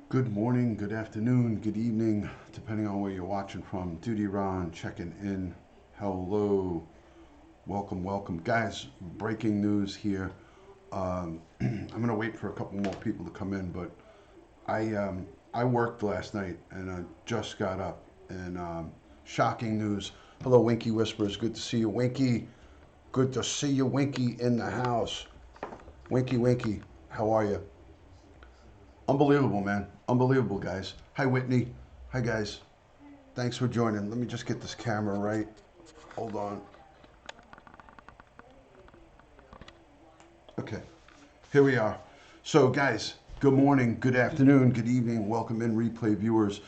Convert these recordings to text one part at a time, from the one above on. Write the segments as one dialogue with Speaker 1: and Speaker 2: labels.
Speaker 1: Good morning, good afternoon, good evening, depending on where you're watching from. Duty Ron checking in. Hello, welcome, welcome. Guys, breaking news here. I'm going to wait for a couple more people to come in, but I worked last night and I just got up. And shocking news. Hello, Winky Whispers. Good to see you, Winky. Good to see you, Winky, in the house. Winky, Winky, how are you? Unbelievable, man. Unbelievable, guys. Hi, Whitney. Hi, guys. Thanks for joining. Let me just get this camera right. Hold on. Okay. Here we are. So, guys, good morning, good afternoon, good evening. Welcome in, replay viewers.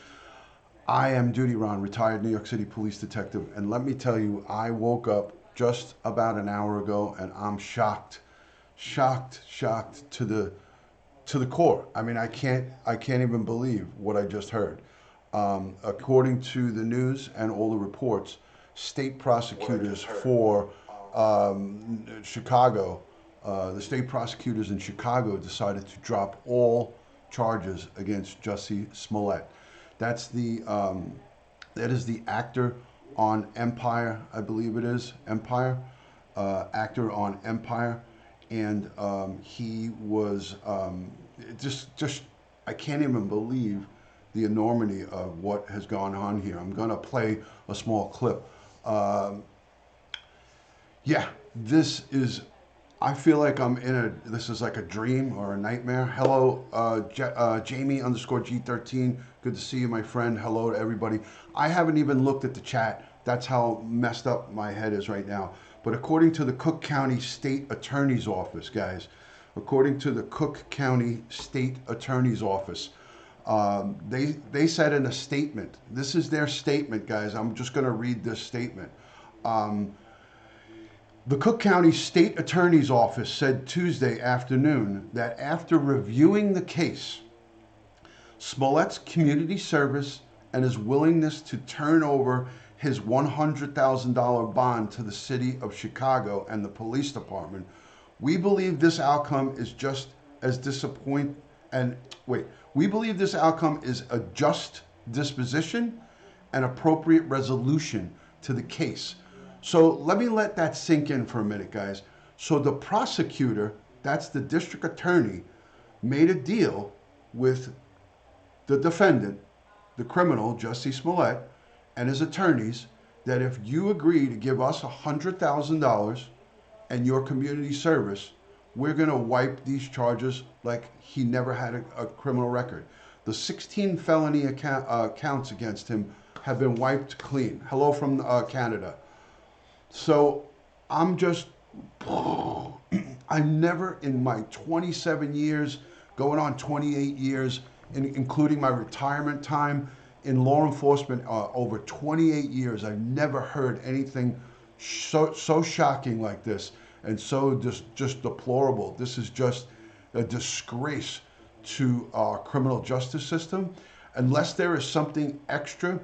Speaker 1: I am Duty Ron, retired New York City police detective. And let me tell you, I woke up just about an hour ago and I'm shocked. Shocked to the core. I mean, I can't even believe what I just heard. According to the news and all the reports, state prosecutors for Chicago, the state prosecutors in Chicago decided to drop all charges against Jussie Smollett. That's that is the actor on Empire, I believe it is Empire, actor on Empire, and he was just I can't even believe the enormity of what has gone on here. I'm gonna play a small clip. Yeah, this is. I feel like I'm in this is like a dream or a nightmare. Hello, Jamie underscore G13. Good to see you, my friend. Hello to everybody. I haven't even looked at the chat. That's how messed up my head is right now. But according to the Cook County State Attorney's Office, guys, according to the Cook County State Attorney's Office, they said in a statement, this is their statement, guys. I'm just going to read this statement. The Cook County State Attorney's Office said Tuesday afternoon that after reviewing the case, Smollett's community service and his willingness to turn over his $100,000 bond to the city of Chicago and the police department, we believe this outcome is just as disappoint and wait, we believe this outcome is a just disposition and appropriate resolution to the case. So let me let that sink in for a minute, guys. So the prosecutor, that's the district attorney, made a deal with the defendant, the criminal, Jussie Smollett, and his attorneys, that if you agree to give us $100,000 and your community service, we're going to wipe these charges like he never had a criminal record. The 16 felony counts against him have been wiped clean. Hello from Canada. So I'm just, I never in my 27 years, going on 28 years, including my retirement time in law enforcement, over 28 years, I've never heard anything so shocking like this and so just deplorable. This is just a disgrace to our criminal justice system. Unless there is something extra,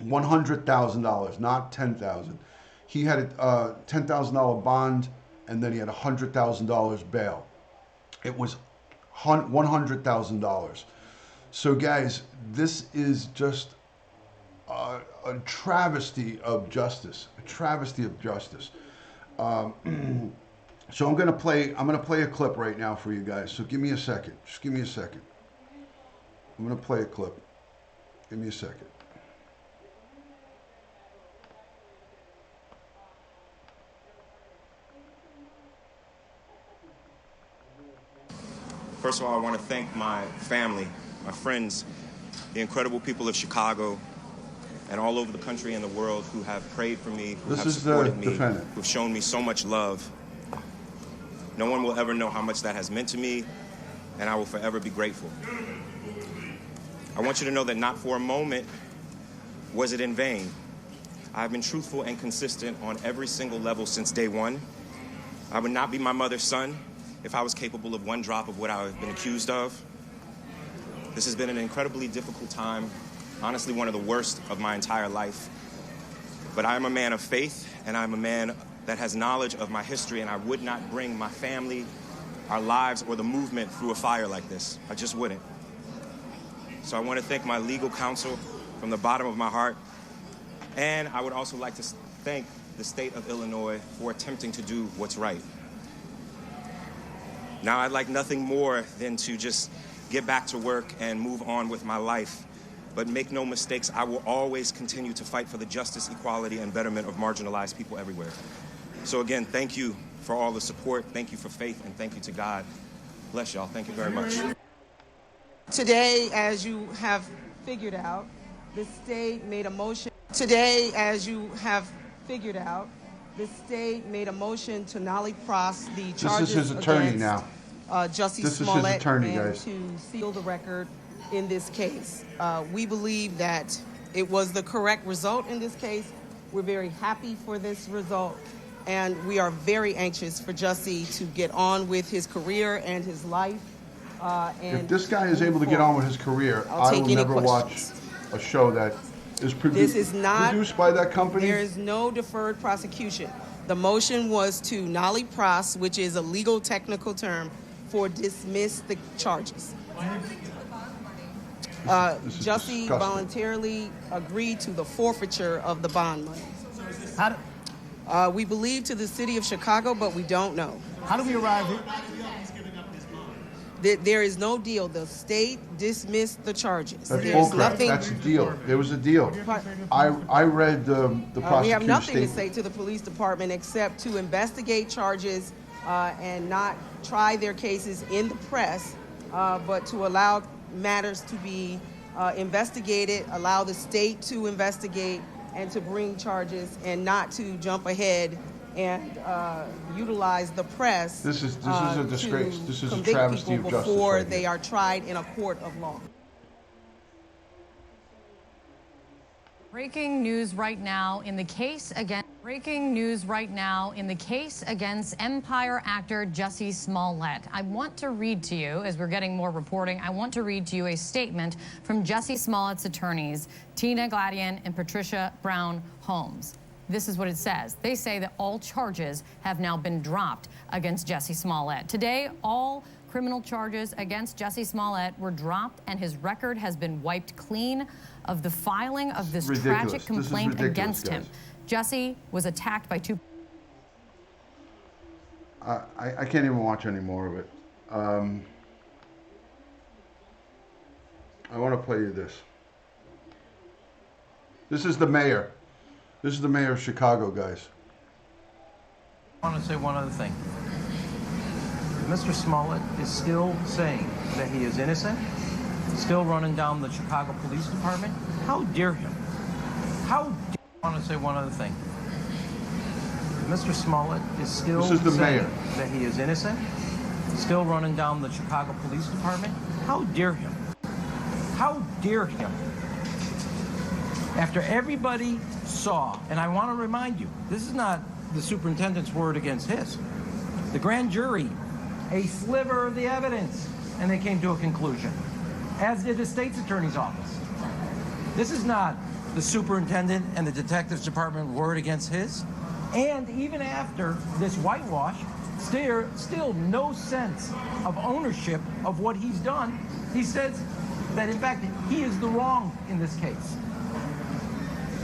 Speaker 1: $100,000, not $10,000. He had a $10,000 bond, and then he had $100,000 bail. It was $100,000. So, guys, this is just a travesty of justice. A travesty of justice. So I'm gonna play a clip right now for you guys. So give me a second. Just give me a second. I'm gonna play a clip. Give me a second.
Speaker 2: First of all, I want to thank my family, my friends, the incredible people of Chicago, and all over the country and the world who have prayed for me, who have supported me, who've shown me so much love. No one will ever know how much that has meant to me, and I will forever be grateful. I want you to know that not for a moment was it in vain. I've been truthful and consistent on every single level since day one. I would not be my mother's son if I was capable of one drop of what I've been accused of. This has been an incredibly difficult time, honestly one of the worst of my entire life. But I am a man of faith, and I'm a man that has knowledge of my history, and I would not bring my family, our lives, or the movement through a fire like this. I just wouldn't. So I want to thank my legal counsel from the bottom of my heart. And I would also like to thank the state of Illinois for attempting to do what's right. Now, I'd like nothing more than to just get back to work and move on with my life. But make no mistakes, I will always continue to fight for the justice, equality, and betterment of marginalized people everywhere. So again, thank you for all the support. Thank you for faith, and thank you to God. Bless y'all. Thank you very much.
Speaker 3: Today, as you have figured out, the state made a motion. Today, as you have figured out, the state made a motion to nollie pros the charges
Speaker 1: This is his attorney
Speaker 3: against
Speaker 1: now.
Speaker 3: Jussie
Speaker 1: This is his
Speaker 3: Smollett
Speaker 1: attorney,
Speaker 3: and
Speaker 1: guys.
Speaker 3: to seal the record in this case. We believe that it was the correct result in this case. We're very happy for this result, and we are very anxious for Jussie to get on with his career and his life. And
Speaker 1: if this guy is able to get on with his career, I will never watch a show that is produced by that company.
Speaker 3: There is no deferred prosecution. The motion was to nollie pros, which is a legal technical term for dismiss the charges. Jussie voluntarily agreed to the forfeiture of the bond money. We believe to the city of Chicago, but we don't know.
Speaker 4: How do we arrive here?
Speaker 3: There is no deal. The state dismissed the charges.
Speaker 1: That's bullcrap. That's a deal. There was a deal. I read the prosecutor's
Speaker 3: We have nothing
Speaker 1: statement.
Speaker 3: to say to the police department except to investigate charges and not try their cases in the press, but to allow matters to be investigated, allow the state to investigate and to bring charges, and not to jump ahead and utilize the press.
Speaker 1: This is a disgrace. This is a
Speaker 3: convict
Speaker 1: travesty
Speaker 3: people
Speaker 1: of justice
Speaker 3: before
Speaker 1: right
Speaker 3: they
Speaker 1: here.
Speaker 3: are tried in a court of law.
Speaker 5: Breaking news right now in the case against Empire actor Jussie Smollett. I want to read to you, as we're getting more reporting, I want to read to you a statement from Jussie Smollett's attorneys, Tina Gladian and Patricia Brown Holmes. This is what it says. They say that all charges have now been dropped against Jussie Smollett. Today, all criminal charges against Jussie Smollett were dropped, and his record has been wiped clean of the filing of this tragic complaint against him. Jussie was attacked by two...
Speaker 1: I can't even watch any more of it. I want to play you this. This is the mayor. This is the mayor of Chicago, guys.
Speaker 6: I want to say one other thing. Mr. Smollett is still saying that he is innocent, still running down the Chicago Police Department. How dare him? I want to say one other thing. Mr. Smollett is still saying that he is innocent, still running down the Chicago Police Department. How dare him? How dare him? After everybody saw, and I want to remind you, this is not the superintendent's word against his. The grand jury, a sliver of the evidence, and they came to a conclusion, as did the state's attorney's office. This is not the superintendent and the detectives department word against his. And even after this whitewash, still no sense of ownership of what he's done. He says that, in fact, he is the wrong in this case.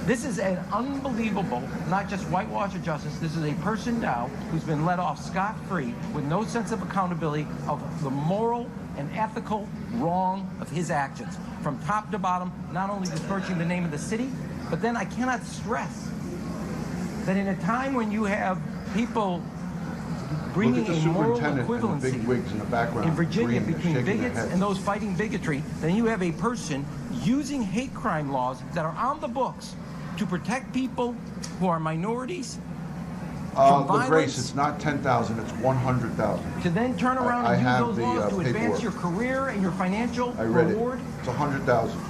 Speaker 6: This is an unbelievable, not just whitewash of justice, this is a person now who's been let off scot-free with no sense of accountability of the moral and ethical wrong of his actions. From top to bottom, not only besmirching the name of the city, but then I cannot stress that in a time when you have people bringing a moral equivalency in Virginia between bigots and those fighting bigotry, then you have a person using hate crime laws that are on the books to protect people who are minorities from violence.
Speaker 1: Grace, it's not 10,000, it's 100,000.
Speaker 6: To then turn around and use those laws to advance your career and your financial reward.
Speaker 1: It's 100,000.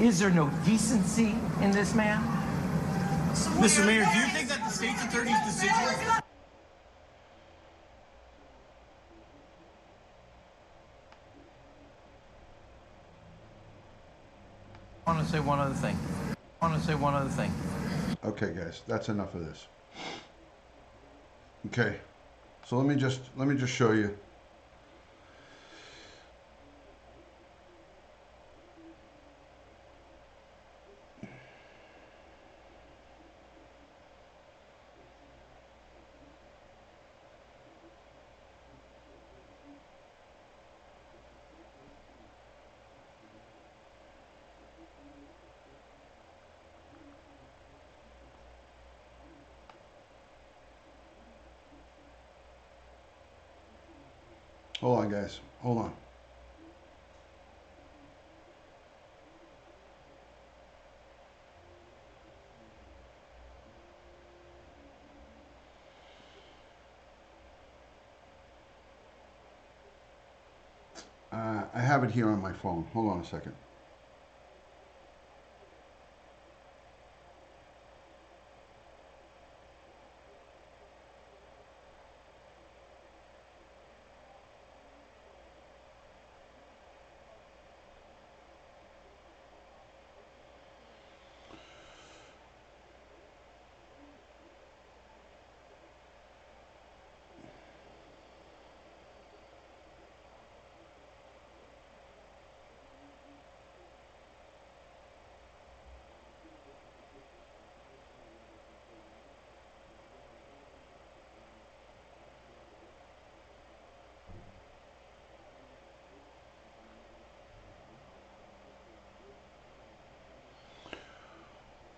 Speaker 6: Is there no decency in this man?
Speaker 4: Mr. Mayor, do you think that the state's attorney's decision...
Speaker 6: I want to say one other thing.
Speaker 1: Okay, guys, that's enough of this. Okay, so let me just show you. Hold on, guys. Hold on. I have it here on my phone. Hold on a second.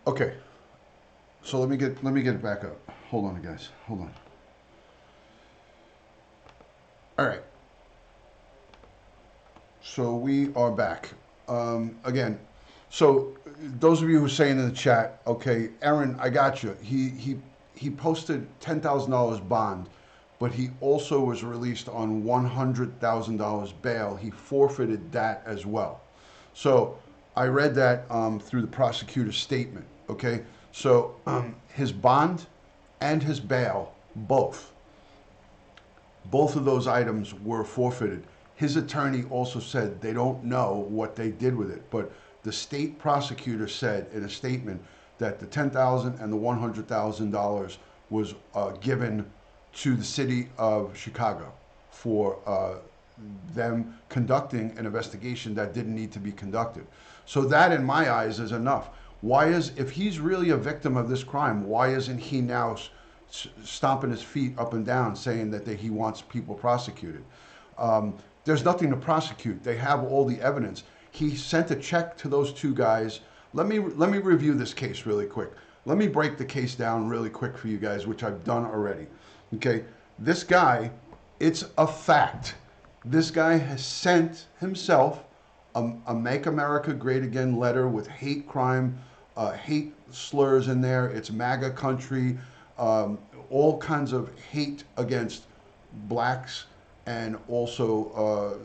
Speaker 1: Okay. So let me get it back up. Hold on, guys. Hold on. All right. So we are back. Again, so those of you who are saying in the chat, okay, Aaron, I got you. He posted $10,000 bond, but he also was released on $100,000 bail. He forfeited that as well. So I read that through the prosecutor's statement. Okay, so his bond and his bail, both of those items were forfeited. His attorney also said they don't know what they did with it, but the state prosecutor said in a statement that the $10,000 and the $100,000 was given to the city of Chicago for them conducting an investigation that didn't need to be conducted. So that, in my eyes, is enough. If he's really a victim of this crime, why isn't he now stomping his feet up and down saying that he wants people prosecuted? There's nothing to prosecute. They have all the evidence. He sent a check to those two guys. Let me review this case really quick. Let me break the case down really quick for you guys, which I've done already. Okay, this guy, it's a fact. This guy has sent himself a Make America Great Again letter with hate crime, hate slurs in there. It's MAGA country, all kinds of hate against blacks and also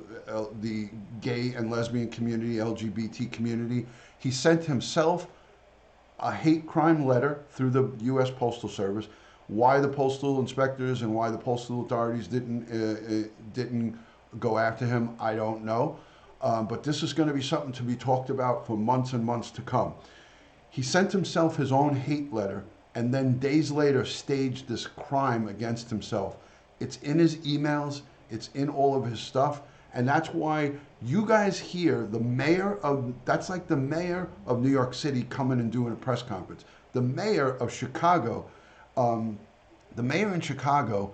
Speaker 1: the gay and lesbian community, LGBT community. He sent himself a hate crime letter through the U.S. Postal Service. Why the postal inspectors and why the postal authorities didn't go after him, I don't know. But this is going to be something to be talked about for months and months to come. He sent himself his own hate letter and then days later staged this crime against himself. It's in his emails, it's in all of his stuff, and that's why you guys hear that's like the mayor of New York City coming and doing a press conference. The mayor of Chicago, the mayor in Chicago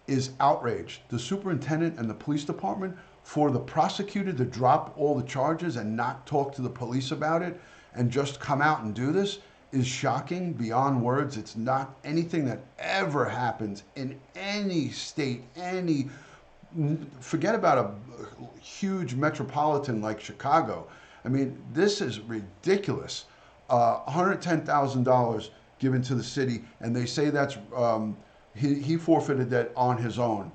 Speaker 1: is outraged. The superintendent and the police department, for the prosecutor to drop all the charges and not talk to the police about it and just come out and do this is shocking beyond words. It's not anything that ever happens in any state, forget about a huge metropolitan like Chicago. I mean, this is ridiculous. $110,000 given to the city, and they say that's, he forfeited that on his own.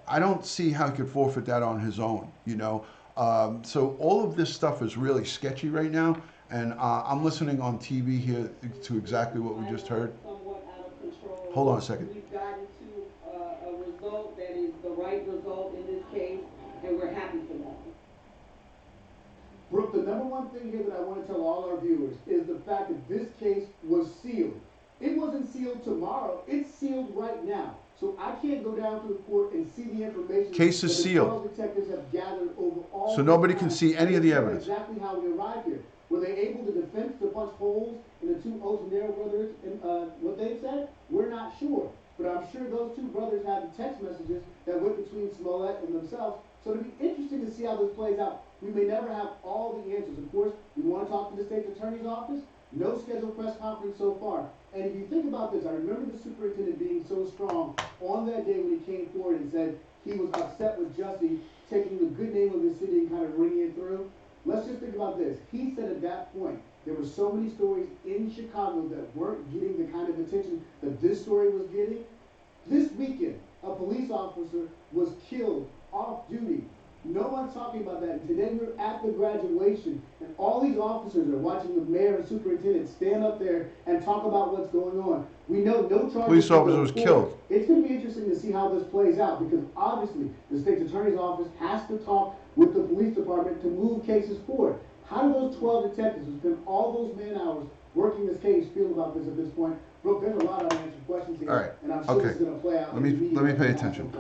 Speaker 1: I don't see how he could forfeit that on his own, you know? So all of this stuff is really sketchy right now, and I'm listening on TV here to exactly what we just heard.
Speaker 7: Somewhat out of control.
Speaker 1: Hold on a second.
Speaker 7: We've gotten to a result that is the right result in this case, and we're happy for that.
Speaker 8: Brooke, the number one thing here that I want to tell all our viewers is the fact that this case was sealed. It wasn't sealed tomorrow, it's sealed right now. So I can't go down to the court and see the information.
Speaker 1: Case is sealed.
Speaker 8: Detectives have gathered over all.
Speaker 1: So nobody can see any of the evidence.
Speaker 8: Exactly how we arrived here. Were they able to defense to punch holes in the two Exoneree brothers and what they've said? We're not sure. But I'm sure those two brothers had the text messages that went between Smollett and themselves. So it'll be interesting to see how this plays out. We may never have all the answers. Of course, we want to talk to the state's attorney's office. No scheduled press conference so far. And if you think about this, I remember the superintendent being so strong on that day when he came forward and said he was upset with Jussie taking the good name of his city and kind of ringing it through. Let's just think about this. He said at that point, there were so many stories in Chicago that weren't getting the kind of attention that this story was getting. This weekend, a police officer was killed off duty. No one's talking about that. And today we're at the graduation, and all these officers are watching the mayor and superintendent stand up there and talk about what's going on. We know no charges.
Speaker 1: Police officer was killed.
Speaker 8: It's going to be interesting to see how this plays out, because obviously the state's attorney's office has to talk with the police department to move cases forward. How do those 12 detectives who spend all those man hours working this case feel about this at this point? Brooke, there's a lot of unanswered questions here,
Speaker 1: All right.
Speaker 8: and I'm sure this is going to play out.
Speaker 1: Let me pay attention.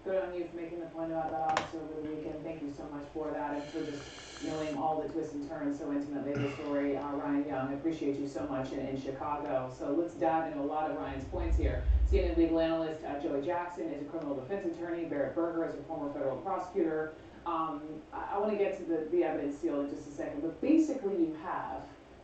Speaker 9: Good on you for making the point about that officer over the weekend. Thank you so much for that, and for just knowing all the twists and turns so intimately of the story. Ryan Young, I appreciate you so much in Chicago. So let's dive into a lot of Ryan's points here. CNN legal analyst Joey Jackson is a criminal defense attorney. Barrett Berger is a former federal prosecutor. I want to get to the evidence sealed in just a second, but basically you have,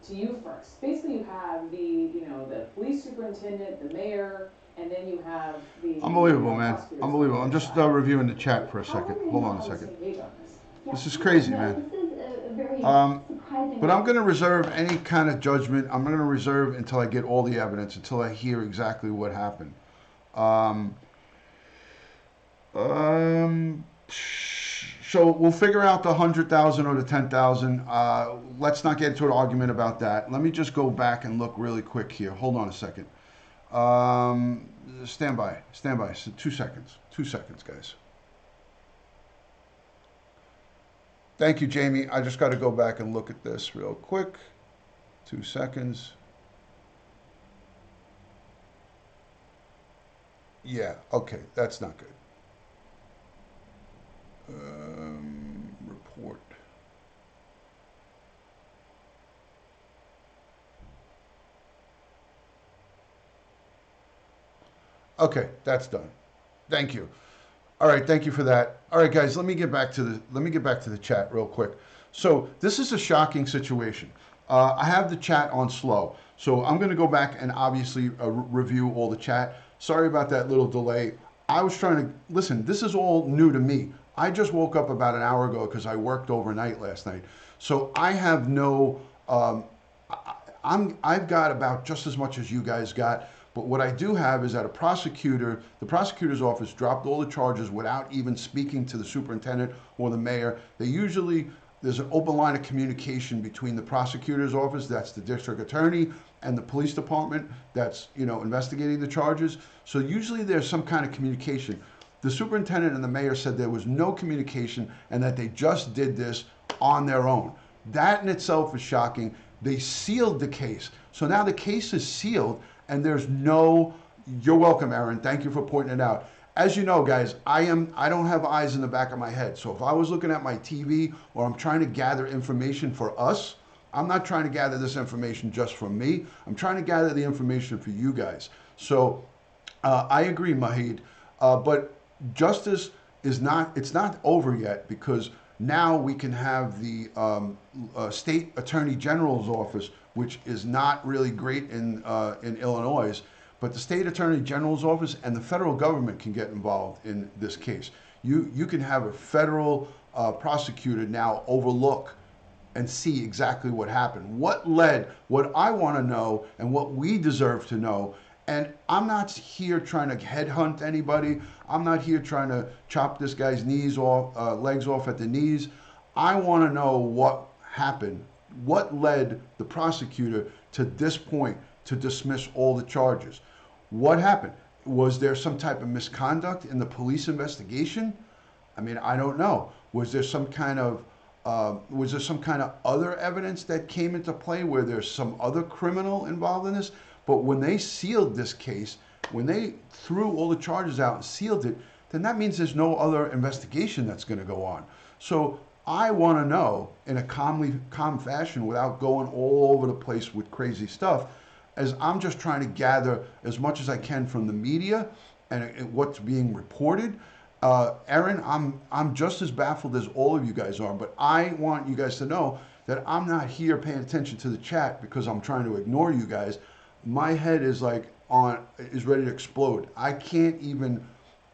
Speaker 9: to you first, basically you have the police superintendent, the mayor, and then you have the...
Speaker 1: Unbelievable, man. Unbelievable. I'm just reviewing the chat for a second. Hold on a second. This is crazy, man.
Speaker 10: This is a very surprising...
Speaker 1: But I'm going to reserve any kind of judgment. I'm going to reserve until I get all the evidence, until I hear exactly what happened. So we'll figure out the 100,000 or the 10,000. Let's not get into an argument about that. Let me just go back and look really quick here. Hold on a second. Stand by. So 2 seconds. 2 seconds, guys. Thank you, Jamie. I just got to go back and look at this real quick. 2 seconds. Yeah, okay, that's not good. Report. Okay, that's done. Thank you. All right, thank you for that. All right, guys, let me get back to the chat real quick. So this is a shocking situation. I have the chat on slow, so I'm going to go back and obviously review all the chat. Sorry about that little delay. I was trying to listen. This is all new to me. I just woke up about an hour ago because I worked overnight last night. So I have no. I've got about just as much as you guys got. But what I do have is that the prosecutor's office dropped all the charges without even speaking to the superintendent or the mayor. There's an open line of communication between the prosecutor's office, that's the district attorney, and the police department that's, investigating the charges. So usually there's some kind of communication. The superintendent and the mayor said there was no communication and that they just did this on their own. That in itself is shocking. They sealed the case. So now the case is sealed and there's no, you're welcome, Aaron. Thank you for pointing it out. As you know, guys, I don't have eyes in the back of my head. So if I was looking at my TV or I'm trying to gather information for us, I'm not trying to gather this information just from me. I'm trying to gather the information for you guys. So I agree, Mahid. But justice is it's not over yet, because now we can have the state attorney general's office, which is not really great in Illinois. But the state attorney general's office and the federal government can get involved in this case. You can have a federal prosecutor now overlook and see exactly what happened. What I want to know and what we deserve to know. And I'm not here trying to headhunt anybody. I'm not here trying to chop this guy's legs off at the knees. I want to know what happened. What led the prosecutor to this point to dismiss all the charges? What happened? Was there some type of misconduct in the police investigation? I mean, I don't know. Was there some kind of other evidence that came into play where there's some other criminal involved in this? But when they sealed this case, when they threw all the charges out and sealed it, then that means there's no other investigation that's going to go on. So I want to know in a calm fashion, without going all over the place with crazy stuff, as I'm just trying to gather as much as I can from the media and what's being reported. Aaron, I'm just as baffled as all of you guys are, but I want you guys to know that I'm not here paying attention to the chat because I'm trying to ignore you guys. My head is ready to explode. I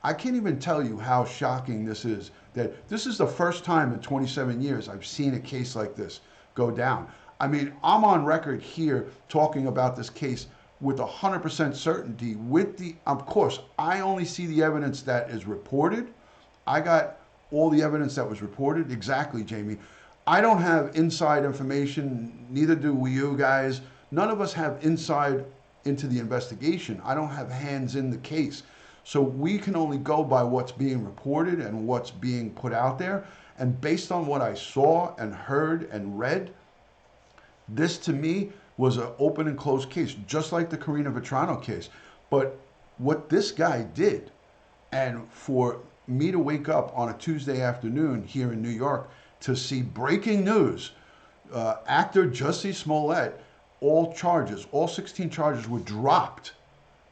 Speaker 1: I can't even tell you how shocking this is. That this is the first time in 27 years I've seen a case like this go down. I mean, I'm on record here talking about this case with 100% certainty. Of course, I only see the evidence that is reported. I got all the evidence that was reported. Exactly, Jamie. I don't have inside information, neither do you guys. None of us have inside into the investigation. I don't have hands in the case. So we can only go by what's being reported and what's being put out there. And based on what I saw and heard and read, this to me was an open and closed case, just like the Karina Vetrano case. But what this guy did, and for me to wake up on a Tuesday afternoon here in New York to see breaking news, actor Jussie Smollett, all 16 charges were dropped,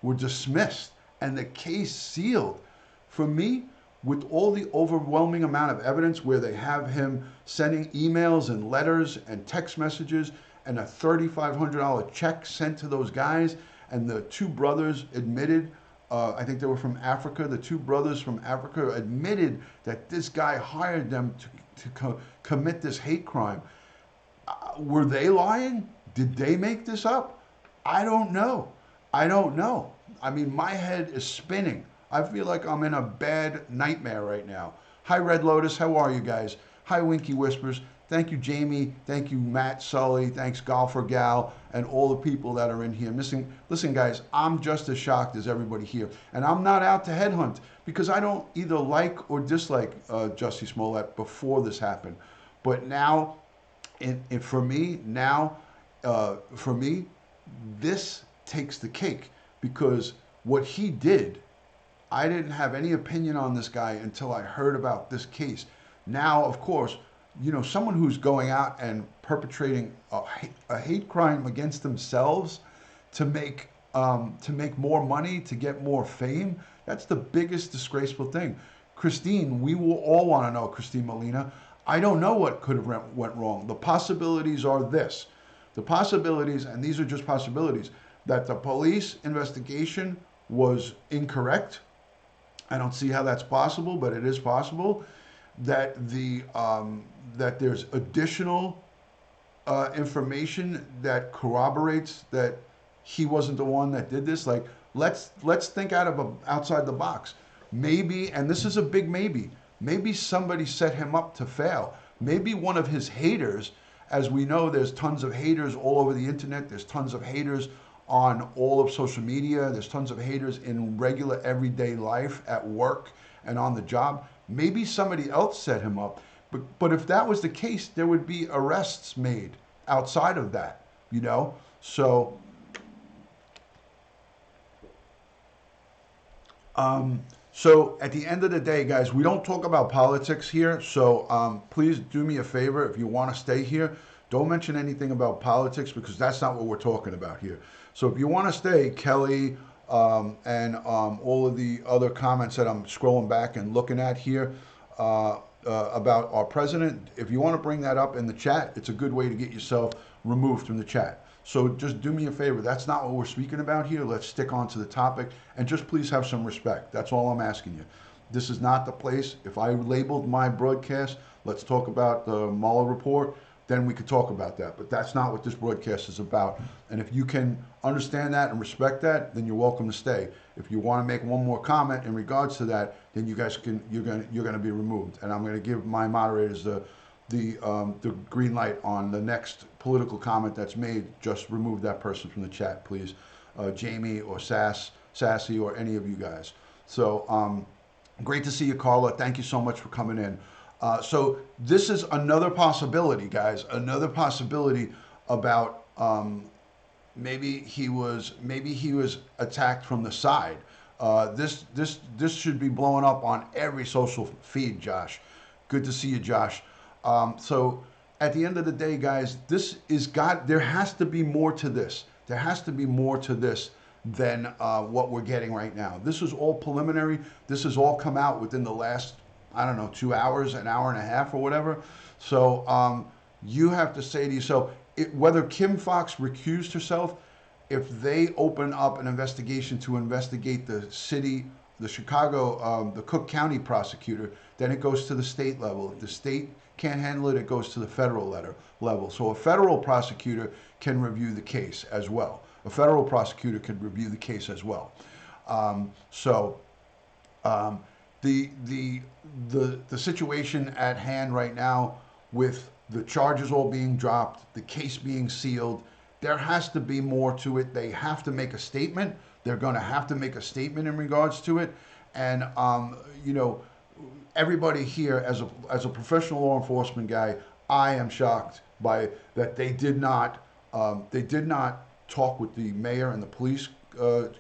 Speaker 1: were dismissed, and the case sealed. For me, with all the overwhelming amount of evidence where they have him sending emails and letters and text messages and a $3,500 check sent to those guys, and the two brothers admitted, I think they were from Africa, the two brothers from Africa admitted that this guy hired them to commit this hate crime. Were they lying? Did they make this up? I don't know. I mean, my head is spinning. I feel like I'm in a bad nightmare right now. Hi, Red Lotus. How are you guys? Hi, Winky Whispers. Thank you, Jamie. Thank you, Matt, Sully. Thanks, Golfer Gal, and all the people that are in here. Listen, guys, I'm just as shocked as everybody here. And I'm not out to headhunt because I don't either like or dislike Jussie Smollett before this happened. But now, for me, this takes the cake, because what he did, I didn't have any opinion on this guy until I heard about this case. Now, of course, someone who's going out and perpetrating a hate crime against themselves to make more money, to get more fame, that's the biggest disgraceful thing. Christine, we will all want to know, Christine Molina, I don't know what could have went wrong. The possibilities are this. The possibilities, and these are just possibilities, that the police investigation was incorrect. I don't see how that's possible, but it is possible. That that there's additional information that corroborates that he wasn't the one that did this. Like, let's think outside the box. Maybe, and this is a big maybe, somebody set him up to fail. Maybe one of his haters, as we know, there's tons of haters all over the internet. There's tons of haters on all of social media. There's tons of haters in regular everyday life, at work and on the job. Maybe somebody else set him up. But if that was the case, there would be arrests made outside of that, So, so at the end of the day, guys, we don't talk about politics here. So please do me a favor. If you want to stay here, don't mention anything about politics, because that's not what we're talking about here. So if you want to stay, Kelly, and all of the other comments that I'm scrolling back and looking at here about our president, if you want to bring that up in the chat, it's a good way to get yourself removed from the chat. So just do me a favor. That's not what we're speaking about here. Let's stick on to the topic, and just please have some respect. That's all I'm asking you. This is not the place. If I labeled my broadcast, let's talk about the Mueller report, then we could talk about that. But that's not what this broadcast is about. And if you can understand that and respect that, then you're welcome to stay. If you want to make one more comment in regards to that, then you guys you're going to be removed. And I'm going to give my moderators the green light on the next political comment that's made. Just remove that person from the chat, please. Jamie or Sassy or any of you guys. So great to see you, Carla. Thank you so much for coming in. So this is another possibility, guys. Another possibility about maybe he was attacked from the side. This should be blowing up on every social feed, Josh. Good to see you, Josh. So at the end of the day, guys, there has to be more to this. There has to be more to this than what we're getting right now. This is all preliminary. This has all come out within the last, 2 hours, an hour and a half or whatever. So you have to say to yourself, whether Kim Foxx recused herself, if they open up an investigation to investigate the city the Chicago, the Cook County prosecutor, then it goes to the state level. If the state can't handle it, it goes to the federal level. So a federal prosecutor can review the case as well. A federal prosecutor can review the case as well. The situation at hand right now, with the charges all being dropped, the case being sealed, there has to be more to it. They have to make a statement. They're going to have to make a statement in regards to it. And everybody here, as a professional law enforcement guy, I am shocked by that they did not talk with the mayor and the police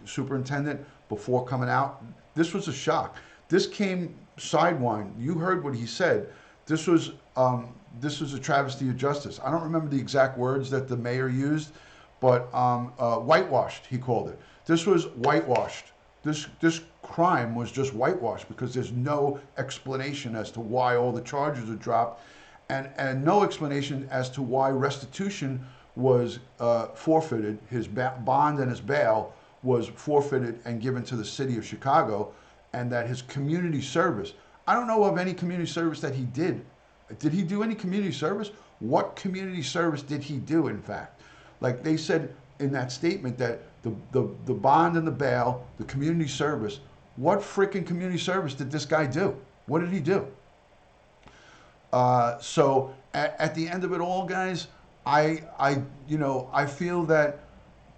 Speaker 1: superintendent before coming out. This was a shock. This came sidewind. You heard what he said. This was a travesty of justice. I don't remember the exact words that the mayor used, but whitewashed, he called it. This was whitewashed. This crime was just whitewashed because there's no explanation as to why all the charges are dropped, and no explanation as to why restitution was forfeited. His bond and his bail was forfeited and given to the city of Chicago, and that his community service, I don't know of any community service that he did. Did he do any community service? What community service did he do, in fact? Like they said in that statement that the bond and the bail, the community service, what freaking community service did this guy do? What did he do? So at the end of it all, guys, I feel that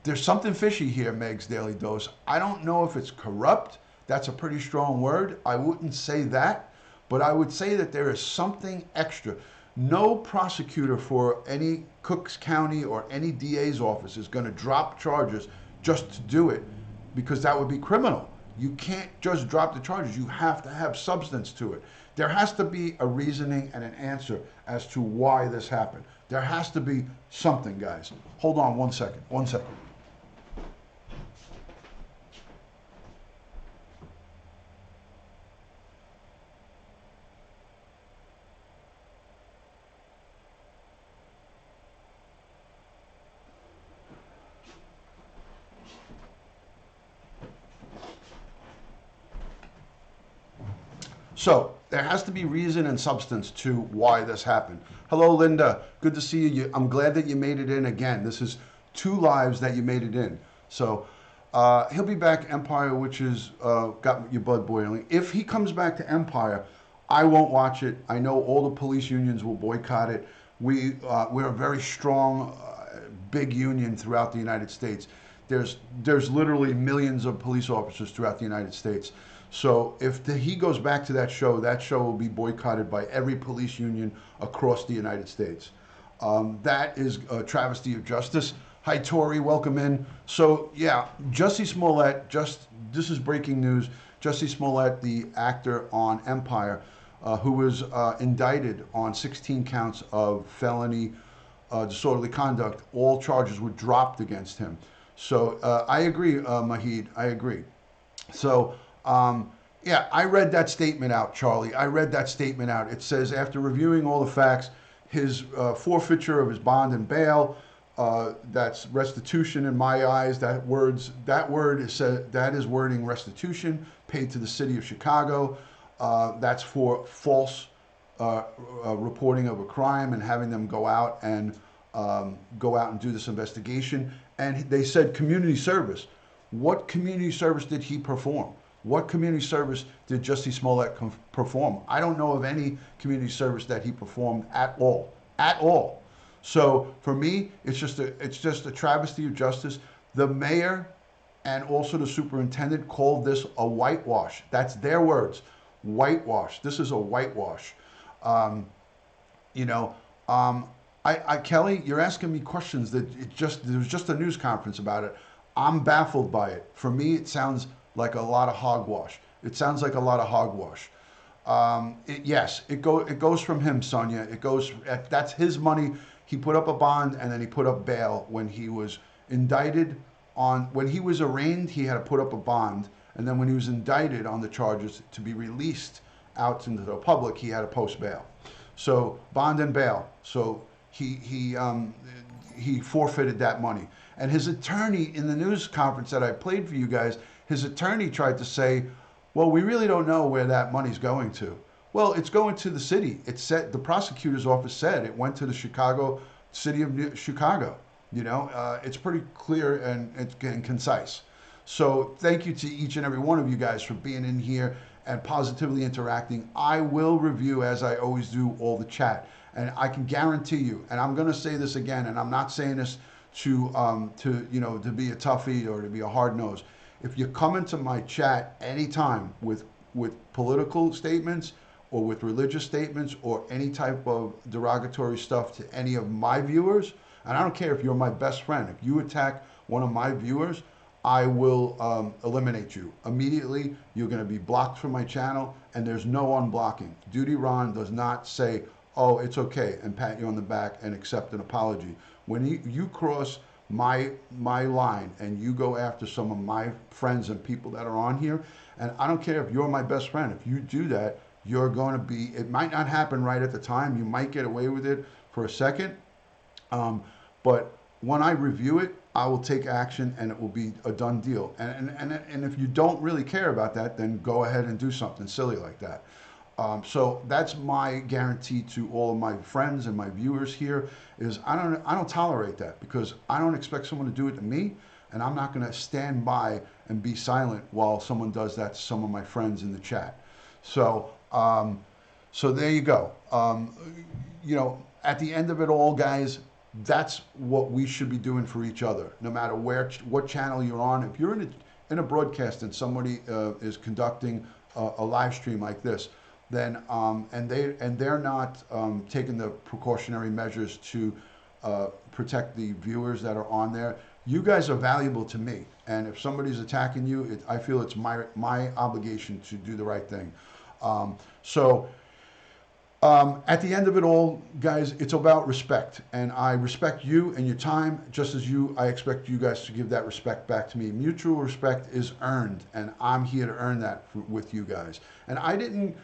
Speaker 1: there's something fishy here, Meg's Daily Dose. I don't know if it's corrupt. That's a pretty strong word. I wouldn't say that, but I would say that there is something extra. No prosecutor for any Cook County or any DA's office is going to drop charges just to do it, because that would be criminal. You can't just drop the charges. You have to have substance to it. There has to be a reasoning and an answer as to why this happened. There has to be something, guys. Hold on 1 second. 1 second. So there has to be reason and substance to why this happened. Hello, Linda. Good to see you. I'm glad that you made it in again. This is 2 lives that you made it in. So he'll be back Empire, which is got your blood boiling. If he comes back to Empire, I won't watch it. I know all the police unions will boycott it. We're a very strong, big union throughout the United States. There's literally millions of police officers throughout the United States. So if he goes back to that show will be boycotted by every police union across the United States. That is a travesty of justice. Hi, Tori, welcome in. So yeah, Jussie Smollett, this is breaking news. Jussie Smollett, the actor on Empire, who was indicted on 16 counts of felony disorderly conduct, all charges were dropped against him. So I agree, Mahid, I agree. So yeah, I read that statement out, Charlie. I read that statement out. It says, after reviewing all the facts, his forfeiture of his bond and bail, that's restitution in my eyes. That is wording restitution paid to the city of Chicago. That's for false reporting of a crime and having them go out and do this investigation. And they said community service. What community service did he perform? What community service did Jussie Smollett perform? I don't know of any community service that he performed at all. At all. So for me, it's just a travesty of justice. The mayor and also the superintendent called this a whitewash. That's their words. Whitewash. This is a whitewash. Kelly, you're asking me questions that there was just a news conference about it. I'm baffled by it. For me, it sounds like a lot of hogwash. It sounds like a lot of hogwash. Yes, it goes from him, Sonia. That's his money. He put up a bond and then he put up bail when he was indicted when he was arraigned, he had to put up a bond, and then when he was indicted on the charges to be released out into the public, he had to post bail. So bond and bail. So he forfeited that money. And his attorney in the news conference that I played for you guys, his attorney tried to say, well, we really don't know where that money's going to. Well, it's going to the city. It said, the prosecutor's office said it went to the city of Chicago. You know, it's pretty clear and concise. So thank you to each and every one of you guys for being in here and positively interacting. I will review, as I always do, all the chat. And I can guarantee you, and I'm going to say this again, and I'm not saying this to be a toughie or to be a hard nose. If you come into my chat anytime with political statements or with religious statements or any type of derogatory stuff to any of my viewers, and I don't care if you're my best friend, if you attack one of my viewers, I will eliminate you. Immediately, you're going to be blocked from my channel, and there's no unblocking. Duty Ron does not say, oh, it's okay, and pat you on the back and accept an apology. When you cross my line and you go after some of my friends and people that are on here, and I don't care if you're my best friend, if you do that, you're going to be, it might not happen right at the time, you might get away with it for a second, but when I review it, I will take action and it will be a done deal. And if you don't really care about that, then go ahead and do something silly like that. So that's my guarantee to all of my friends and my viewers here is I don't tolerate that, because I don't expect someone to do it to me, and I'm not going to stand by and be silent while someone does that to some of my friends in the chat. So so there you go. At the end of it all, guys, that's what we should be doing for each other, no matter what channel you're on. If you're in a broadcast and somebody is conducting a live stream like this, then and they're not taking the precautionary measures to protect the viewers that are on there, you guys are valuable to me. And if somebody's attacking you, I feel it's my obligation to do the right thing. At the end of it all, guys, it's about respect, and I respect you and your time just as I expect you guys to give that respect back to me. Mutual respect is earned, and I'm here to earn that with you guys. And I didn't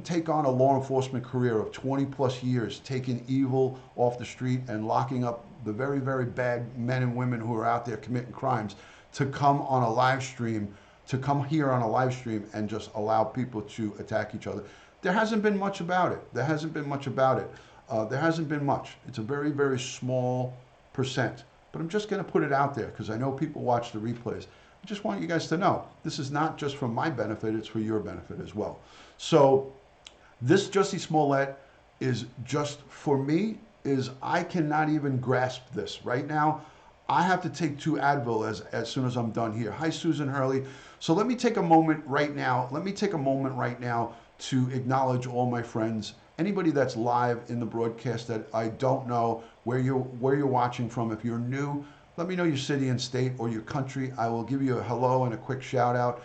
Speaker 1: take on a law enforcement career of 20 plus years, taking evil off the street and locking up the very, very bad men and women who are out there committing crimes, to come on a live stream, to come here on a live stream and just allow people to attack each other. There hasn't been much about it. There hasn't been much. It's a very, very small percent. But I'm just going to put it out there because I know people watch the replays. I just want you guys to know this is not just for my benefit, it's for your benefit as well. So this Jussie Smollett is just, for me, I cannot even grasp this. Right now, I have to take 2 Advil as soon as I'm done here. Hi, Susan Hurley. So let me take a moment right now. To acknowledge all my friends, anybody that's live in the broadcast that I don't know where you're watching from. If you're new, let me know your city and state or your country. I will give you a hello and a quick shout out,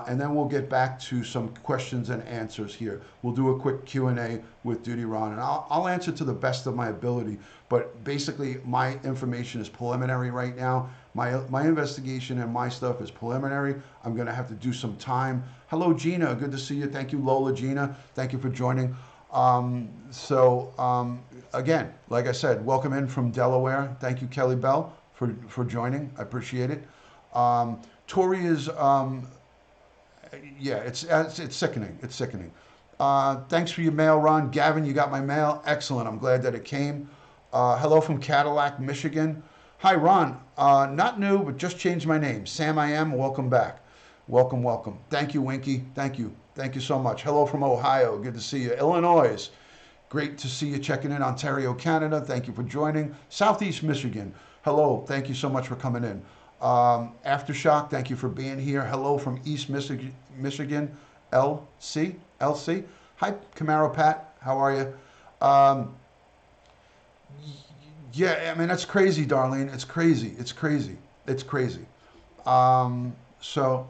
Speaker 1: and then we'll get back to some questions and answers here. We'll do a quick Q&A with Duty Ron, and I'll answer to the best of my ability. But basically, my information is preliminary right now. My investigation and my stuff is preliminary. I'm going to have to do some time. Hello, Gina. Good to see you. Thank you, Lola Gina. Thank you for joining. Again, like I said, welcome in from Delaware. Thank you, Kelly Bell, for joining. I appreciate it. Tori is, it's sickening. It's sickening. Thanks for your mail, Ron. Gavin, you got my mail. Excellent. I'm glad that it came. Hello from Cadillac, Michigan. Hi, Ron. Not new, but just changed my name. Sam I am. Welcome back. Welcome, welcome. Thank you, Winky. Thank you. Thank you so much. Hello from Ohio. Good to see you. Illinois. Great to see you checking in. Ontario, Canada. Thank you for joining. Southeast Michigan. Hello. Thank you so much for coming in. Aftershock. Thank you for being here. Hello from East Michigan. LC. Hi, Camaro Pat. How are you? Yeah, I mean, that's crazy, Darlene. It's crazy. It's crazy. It's crazy. So,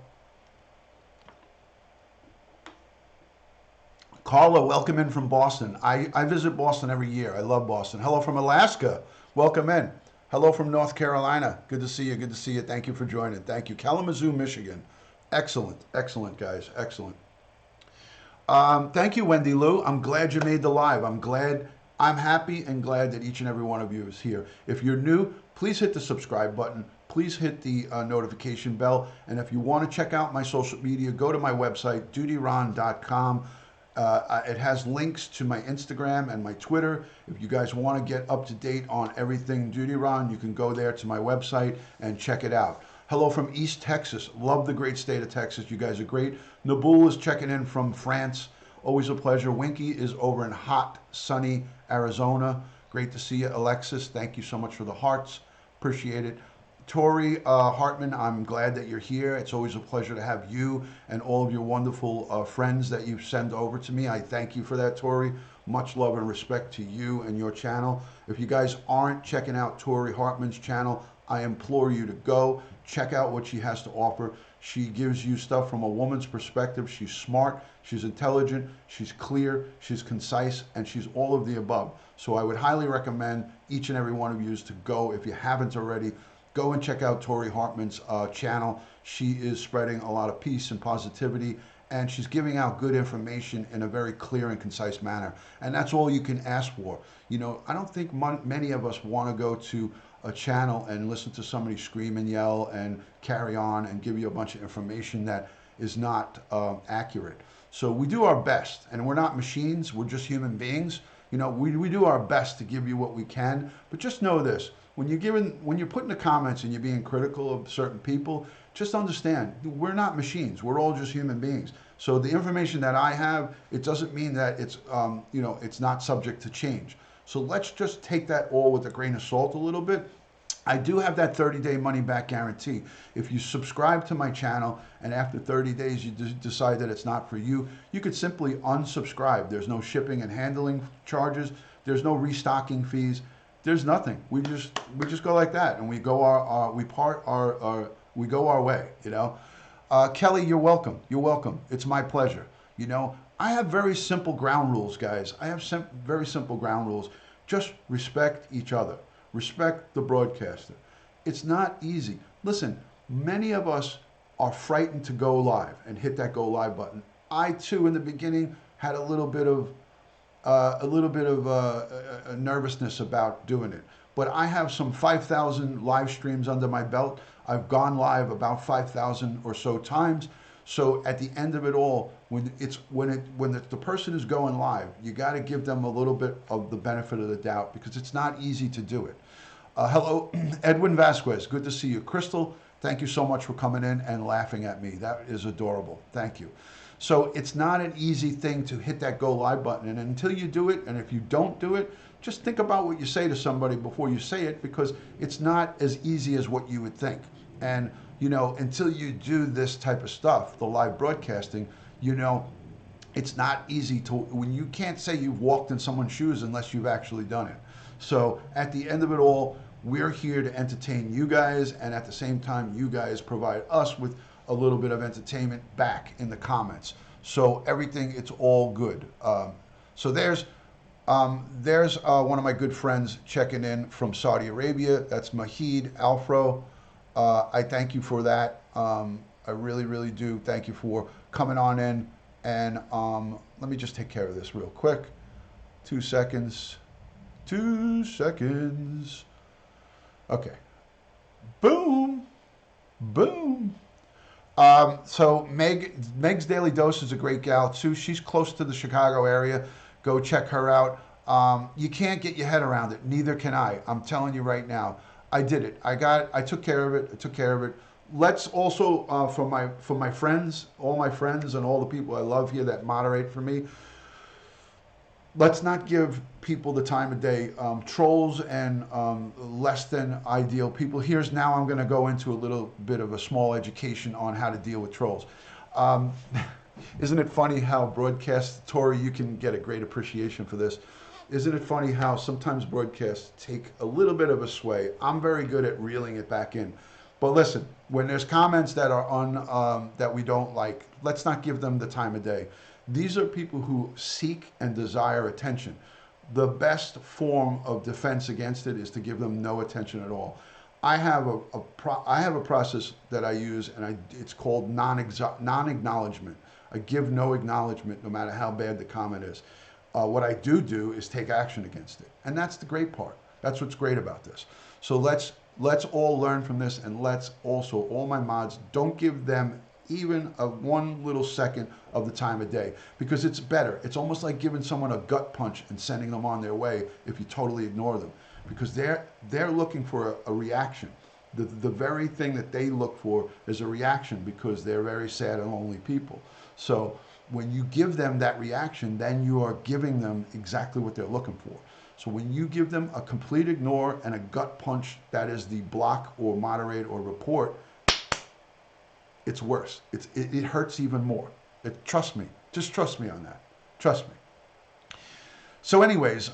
Speaker 1: Carla, welcome in from Boston. I visit Boston every year. I love Boston. Hello from Alaska. Welcome in. Hello from North Carolina. Good to see you. Good to see you. Thank you for joining. Thank you. Kalamazoo, Michigan. Excellent. Excellent, guys. Excellent. Thank you, Wendy Lou. I'm glad you made the live. I'm happy and glad that each and every one of you is here. If you're new, please hit the subscribe button. Please hit the notification bell. And if you want to check out my social media, go to my website, dutyron.com. It has links to my Instagram and my Twitter. If you guys want to get up to date on everything Duty Ron, you can go there to my website and check it out. Hello from East Texas. Love the great state of Texas. You guys are great. Naboul is checking in from France. Always a pleasure. Winky is over in hot, sunny Arizona. Great to see you. Alexis, thank you so much for the hearts. Appreciate it. Tori Hartman, I'm glad that you're here. It's always a pleasure to have you and all of your wonderful friends that you send over to me. I thank you for that, Tori. Much love and respect to you and your channel. If you guys aren't checking out Tori Hartman's channel, I implore you to go check out what she has to offer. She gives you stuff from a woman's perspective. She's smart, she's intelligent, she's clear, she's concise, and she's all of the above. So I would highly recommend each and every one of you to go, if you haven't already, go and check out Tori Hartman's channel. She is spreading a lot of peace and positivity, and she's giving out good information in a very clear and concise manner. And that's all you can ask for. You know, I don't think many of us want to go to a channel and listen to somebody scream and yell and carry on and give you a bunch of information that is not accurate. So we do our best, and we're not machines, we're just human beings. You know, we do our best to give you what we can, but just know this. When you're putting the comments and you're being critical of certain people, just understand, we're not machines. We're all just human beings. So the information that I have, it doesn't mean that it's, you know, it's not subject to change. So let's just take that all with a grain of salt a little bit. I do have that 30-day money-back guarantee. If you subscribe to my channel and after 30 days you decide that it's not for you, you could simply unsubscribe. There's no shipping and handling charges. There's no restocking fees. There's nothing. We just go like that, and we go we go our way. You know, Kelly, you're welcome. You're welcome. It's my pleasure. You know, I have very simple ground rules, guys. I have very simple ground rules. Just respect each other. Respect the broadcaster. It's not easy. Listen, many of us are frightened to go live and hit that go live button. I too, in the beginning, had a little bit of nervousness about doing it. But I have some 5,000 live streams under my belt. I've gone live about 5,000 or so times. So at the end of it all, when the person is going live, you got to give them a little bit of the benefit of the doubt, because it's not easy to do it. Hello, Edwin Vasquez. Good to see you. Crystal, thank you so much for coming in and laughing at me. That is adorable. Thank you. So it's not an easy thing to hit that go live button. And until you do it, and if you don't do it, just think about what you say to somebody before you say it, because it's not as easy as what you would think. And, you know, until you do this type of stuff, the live broadcasting, you know, it's not easy to, when you can't say you've walked in someone's shoes unless you've actually done it. So at the end of it all, we're here to entertain you guys, and at the same time, you guys provide us with a little bit of entertainment back in the comments. So everything, it's all good. So there's one of my good friends checking in from Saudi Arabia. That's Mahid Alfro. I thank you for that. I really, really do. Thank you for coming on in. And let me just take care of this real quick. 2 seconds. 2 seconds. Okay. Boom. Boom. So Meg's Daily Dose is a great gal too. She's close to the Chicago area. Go check her out. You can't get your head around it. Neither can I. I'm telling you right now. I did it. I took care of it. I took care of it. Let's also, for my friends, all my friends and all the people I love here that moderate for me, let's not give people the time of day. Trolls and less than ideal people. Now I'm going to go into a little bit of a small education on how to deal with trolls. Isn't it funny how Tori, you can get a great appreciation for this. Isn't it funny how sometimes broadcasts take a little bit of a sway? I'm very good at reeling it back in. But listen, when there's comments that are that we don't like, let's not give them the time of day. These are people who seek and desire attention. The best form of defense against it is to give them no attention at all. I have a process that I use, and it's called non-acknowledgement. I give no acknowledgement, no matter how bad the comment is. What I do is take action against it, and that's the great part. That's what's great about this. So let's Let's all learn from this, and let's also, all my mods, don't give them even a one little second of the time of day, because it's better. It's almost like giving someone a gut punch and sending them on their way if you totally ignore them, because they're looking for a reaction. The very thing that they look for is a reaction, because they're very sad and lonely people. So when you give them that reaction, then you are giving them exactly what they're looking for. So when you give them a complete ignore and a gut punch, that is the block or moderate or report, it's worse. It hurts even more. Trust me. Just trust me on that. Trust me. So anyways,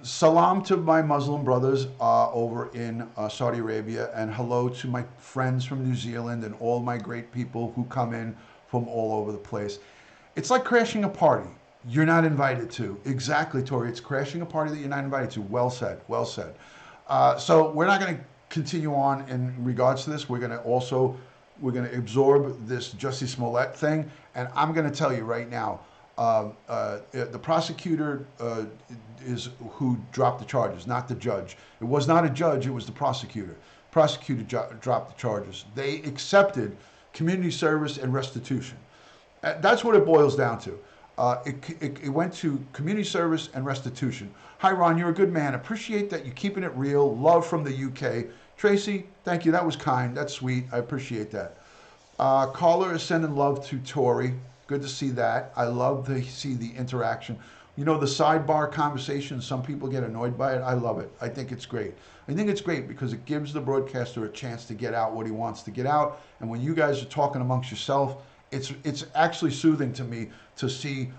Speaker 1: salam to my Muslim brothers over in Saudi Arabia, and hello to my friends from New Zealand and all my great people who come in from all over the place. It's like crashing a party you're not invited to. Exactly, Tori. It's crashing a party that you're not invited to. Well said. Well said. So we're not going to continue on in regards to this. We're going to absorb this Jussie Smollett thing, and I'm going to tell you right now, the prosecutor is who dropped the charges, not the judge. It was not a judge, it was the prosecutor. Prosecutor dropped the charges. They accepted community service and restitution. That's what it boils down to. It went to community service and restitution. Hi, Ron, you're a good man. Appreciate that you're keeping it real. Love from the UK. Tracy, thank you. That was kind. That's sweet. I appreciate that. Caller is sending love to Tori. Good to see that. I love to see the interaction. You know, the sidebar conversation, some people get annoyed by it. I love it. I think it's great. I think it's great because it gives the broadcaster a chance to get out what he wants to get out. And when you guys are talking amongst yourself, it's actually soothing to me to see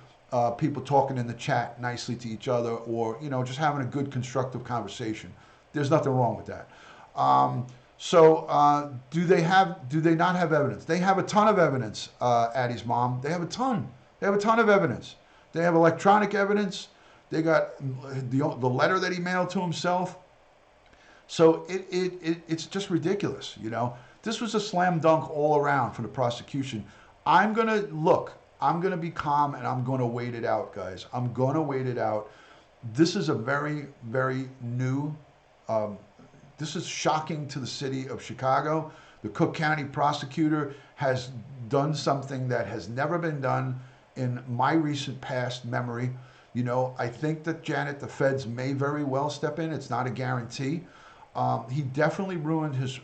Speaker 1: people talking in the chat nicely to each other, or, you know, just having a good constructive conversation. There's nothing wrong with that. Do they not have evidence? They have a ton of evidence, Addie's mom. They have a ton. They have a ton of evidence. They have electronic evidence. They got the letter that he mailed to himself. So it's just ridiculous, you know. This was a slam dunk all around for the prosecution. I'm going to be calm, and I'm going to wait it out, guys. I'm going to wait it out. This is a very, very new, this is shocking to the city of Chicago. The Cook County prosecutor has done something that has never been done in my recent past memory. You know, I think that Janet, the feds may very well step in. It's not a guarantee. He definitely ruined his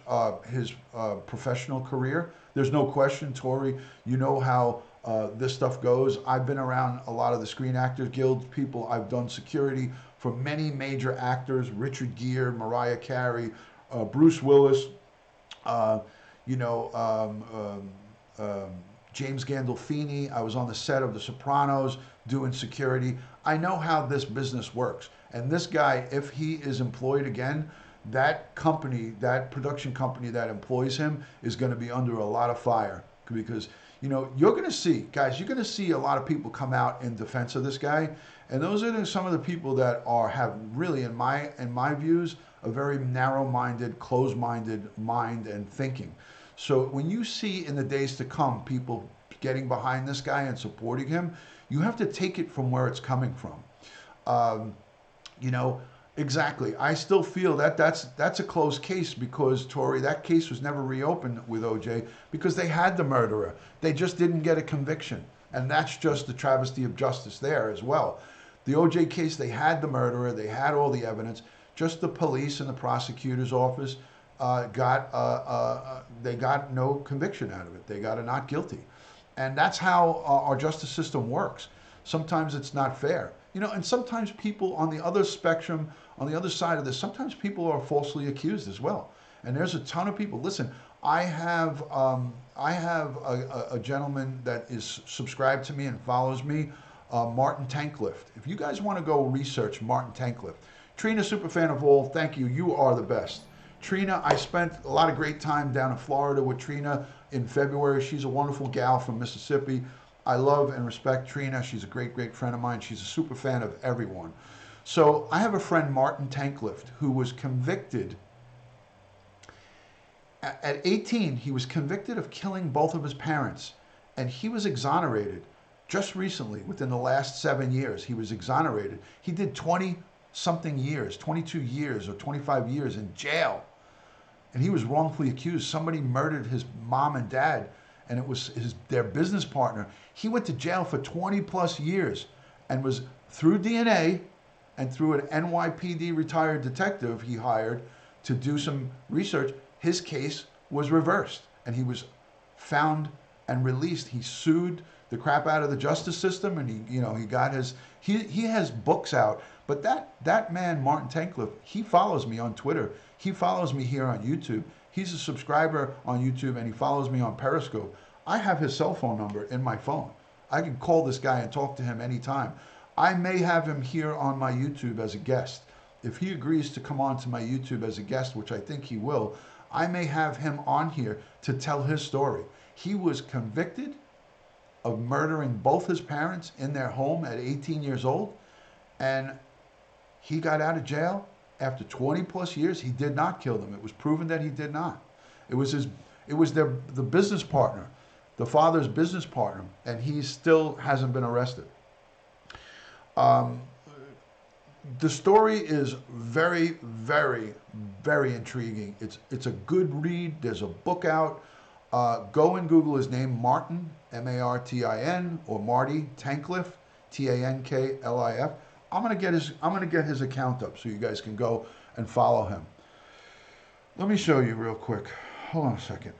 Speaker 1: professional career. There's no question, Tori. You know how this stuff goes. I've been around a lot of the Screen Actors Guild people. I've done security for many major actors: Richard Gere, Mariah Carey, Bruce Willis, James Gandolfini. I was on the set of The Sopranos doing security. I know how this business works. And this guy, if he is employed again, that company, that production company that employs him is going to be under a lot of fire, because, you know, you're going to see, guys, you're going to see a lot of people come out in defense of this guy. And those are some of the people that have really, in my views, a very narrow-minded, closed-minded mind and thinking. So when you see in the days to come people getting behind this guy and supporting him, you have to take it from where it's coming from. You know, exactly. I still feel that that's a closed case, because, Tori, that case was never reopened with OJ because they had the murderer. They just didn't get a conviction. And that's just the travesty of justice there as well. The OJ case, they had the murderer, they had all the evidence. Just the police and the prosecutor's office got no conviction out of it. They got a not guilty. And that's how our justice system works. Sometimes it's not fair. You know, and sometimes people on the other spectrum, on the other side of this, sometimes people are falsely accused as well. And there's a ton of people. Listen, I have a gentleman that is subscribed to me and follows me, Martin Tanklift. If you guys want to go research Martin Tanklift, Trina, superfan of all, thank you. You are the best. Trina, I spent a lot of great time down in Florida with Trina in February. She's a wonderful gal from Mississippi. I love and respect Trina. She's a great, great friend of mine. She's a super fan of everyone. So I have a friend, Martin Tanklift, who was convicted. At 18, he was convicted of killing both of his parents, and he was exonerated just recently. Within the last 7 years, he was exonerated. He did 20-something years, 22 years or 25 years in jail.
Speaker 11: and he was wrongfully accused. Somebody murdered his mom and dad, and it was their business partner. He went to jail for 20 plus years and was, through DNA and through an NYPD retired detective he hired to do some research, his case was reversed and he was found and released. He sued the crap out of the justice system, and he got his, he has books out. But that man, Martin Tankleff, he follows me on Twitter. He follows me here on YouTube. He's a subscriber on YouTube, and he follows me on Periscope. I have his cell phone number in my phone. I can call this guy and talk to him anytime. I may have him here on my YouTube as a guest. If he agrees to come on to my YouTube as a guest, which I think he will, I may have him on here to tell his story. He was convicted of murdering both his parents in their home at 18 years old, and he got out of jail after 20 plus years. He did not kill them. It was proven that he did not. It was the business partner, the father's business partner, and he still hasn't been arrested. The story is very, very, very intriguing. It's a good read. There's a book out. Go and Google his name, Martin, Martin, or Marty Tankleff, Tanklif. I'm gonna get his account up so you guys can go and follow him. Let me show you real quick. Hold on a second.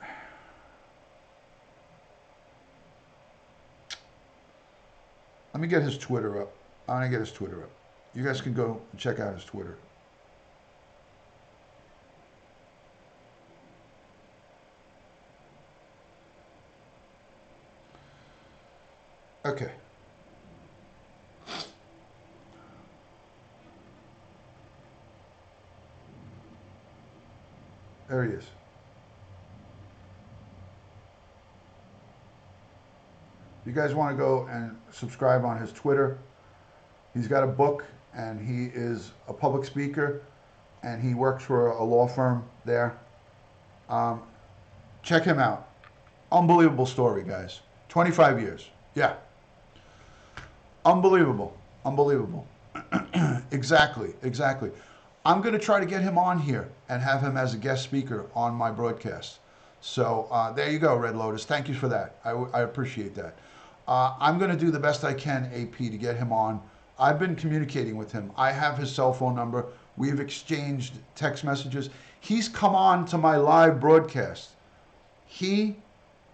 Speaker 11: Let me get his Twitter up. I'm gonna get his Twitter up. You guys can go and check out his Twitter. Okay. There he is. You guys want to go and subscribe on his Twitter. He's got a book, and he is a public speaker, and he works for a law firm there. Check him out. Unbelievable story, guys. 25 years. Yeah. Unbelievable. Unbelievable. Exactly. I'm going to try to get him on here and have him as a guest speaker on my broadcast. So there you go, Red Lotus. Thank you for that. I appreciate that. I'm going to do the best I can, AP, to get him on. I've been communicating with him. I have his cell phone number. We've exchanged text messages. He's come on to my live broadcast.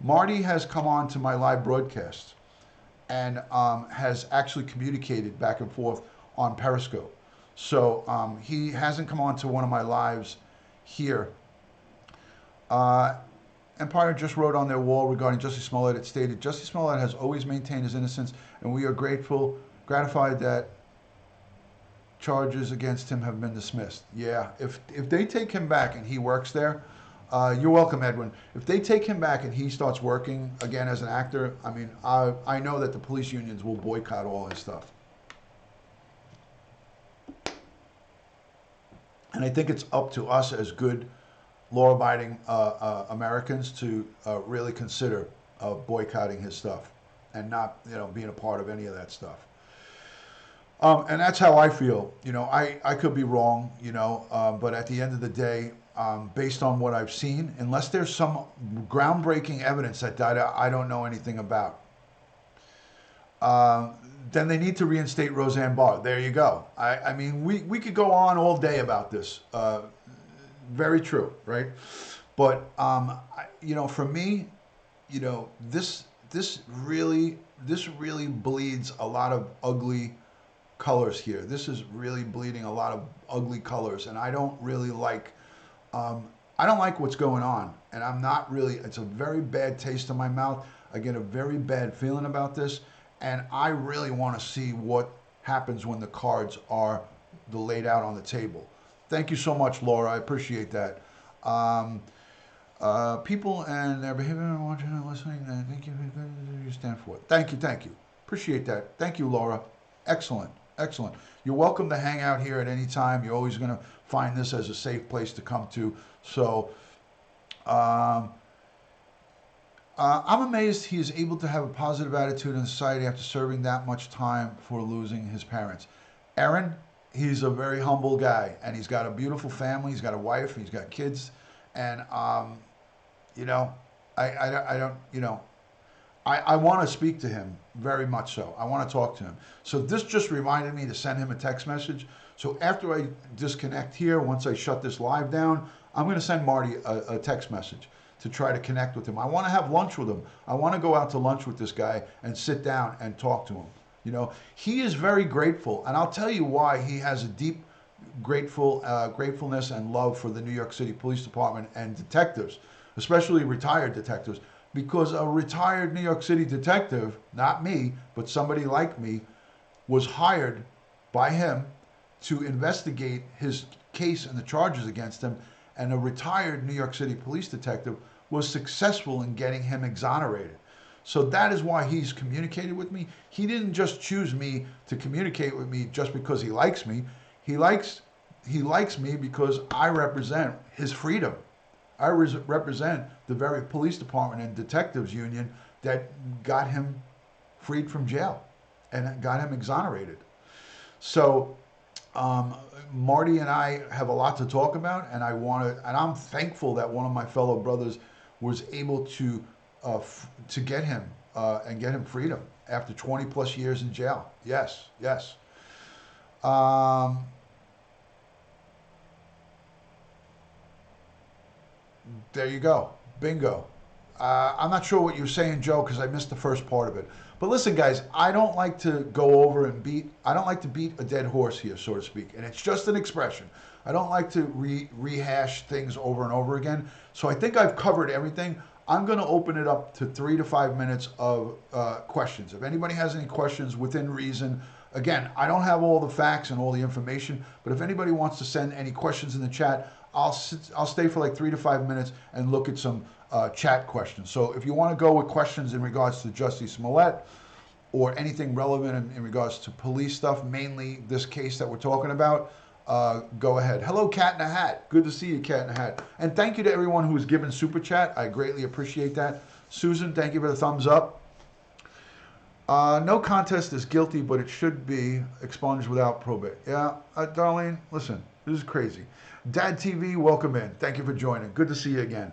Speaker 11: Marty has come on to my live broadcast and has actually communicated back and forth on Periscope. So he hasn't come on to one of my lives here. Empire just wrote on their wall regarding Jussie Smollett. It stated, Jussie Smollett has always maintained his innocence, and we are gratified that charges against him have been dismissed. Yeah, if they take him back and he works there, you're welcome, Edwin. If they take him back and he starts working again as an actor, I mean, I know that the police unions will boycott all his stuff. And I think it's up to us as good law-abiding Americans to really consider boycotting his stuff and not, being a part of any of that stuff. And that's how I feel. I could be wrong, but at the end of the day, based on what I've seen, unless there's some groundbreaking evidence that I don't know anything about, then they need to reinstate Roseanne Barr. There you go. I mean, we could go on all day about this. Very true, right? But for me, this really bleeds a lot of ugly colors here. This is really bleeding a lot of ugly colors, and I don't really like. I don't like what's going on, and I'm not really. It's a very bad taste in my mouth. I get a very bad feeling about this, and I really want to see what happens when the cards are laid out on the table. Thank you so much, Laura. I appreciate that. People and their behavior, watching and listening, thank you. You stand for it. Thank you. Appreciate that. Thank you, Laura. Excellent. You're welcome to hang out here at any time. You're always going to find this as a safe place to come to. So, I'm amazed he is able to have a positive attitude in society after serving that much time for losing his parents. Aaron, he's a very humble guy, and he's got a beautiful family. He's got a wife. He's got kids, And, you know, I don't, you know, I want to speak to him very much so. I want to talk to him. So this just reminded me to send him a text message. So after I disconnect here, once I shut this live down, I'm going to send Marty a text message to try to connect with him. I want to have lunch with him. I want to go out to lunch with this guy and sit down and talk to him. You know, he is very grateful, and I'll tell you why he has a deep gratefulness and love for the New York City Police Department and detectives, especially retired detectives, because a retired New York City detective, not me, but somebody like me, was hired by him to investigate his case and the charges against him, and a retired New York City police detective was successful in getting him exonerated. So that is why he's communicated with me. He didn't just choose me to communicate with me just because he likes me. He likes me because I represent his freedom. I represent the very police department and detectives union that got him freed from jail and got him exonerated. So Marty and I have a lot to talk about, and I'm thankful that one of my fellow brothers was able to get him and get him freedom after 20 plus years in jail. Yes. There you go. Bingo. I'm not sure what you're saying, Joe, because I missed the first part of it. But listen, guys, I don't like to go over and beat a dead horse here, so to speak. And it's just an expression. I don't like to rehash things over and over again. So I think I've covered everything. I'm going to open it up to 3 to 5 minutes of questions. If anybody has any questions within reason, again, I don't have all the facts and all the information, but if anybody wants to send any questions in the chat, I'll stay for like 3 to 5 minutes and look at some chat questions. So if you want to go with questions in regards to Jussie Smollett or anything relevant in regards to police stuff, mainly this case that we're talking about, go ahead. Hello, Cat in a Hat. Good to see you, Cat in a Hat. And thank you to everyone who has given Super Chat. I greatly appreciate that. Susan, thank you for the thumbs up. No contest is guilty, but it should be expunged without probate. Yeah, Darlene, listen, this is crazy. Dad TV, welcome in. Thank you for joining. Good to see you again.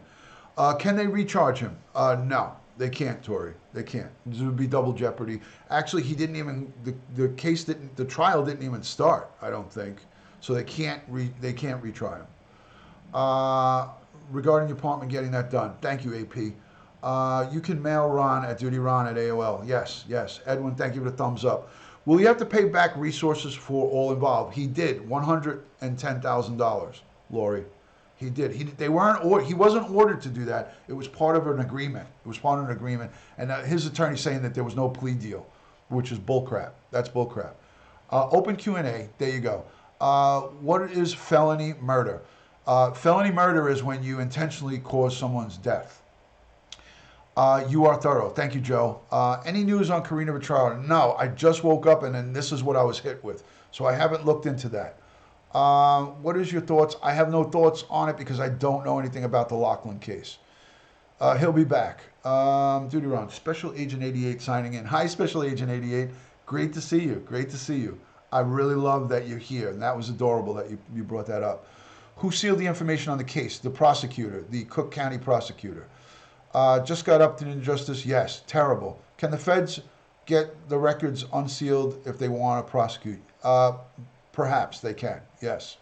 Speaker 11: Can they recharge him? No, they can't, Tori. They can't. This would be double jeopardy. Actually, he didn't even, the trial didn't even start, I don't think. So they can't retry him. Regarding your apartment getting that done. Thank you, AP. You can mail Ron at dutyron at AOL. Yes. Edwin, thank you for the thumbs up. Will you have to pay back resources for all involved? He did, $110,000, Lori. He did. He wasn't ordered to do that. It was part of an agreement. And his attorney saying that there was no plea deal, which is bullcrap. That's bullcrap. Open Q&A. There you go. What is felony murder? Felony murder is when you intentionally cause someone's death. You are thorough. Thank you, Joe. Any news on Karina Petrarca? No, I just woke up and then this is what I was hit with. So I haven't looked into that. What is your thoughts? I have no thoughts on it because I don't know anything about the Lachlan case. He'll be back. Duty Ron, Special Agent 88 signing in. Hi, Special Agent 88. Great to see you. I really love that you're here, and that was adorable that you brought that up. Who sealed the information on the case? The prosecutor, the Cook County prosecutor. Just got up to injustice. Yes, terrible. Can the feds get the records unsealed if they want to prosecute? Perhaps they can, yes.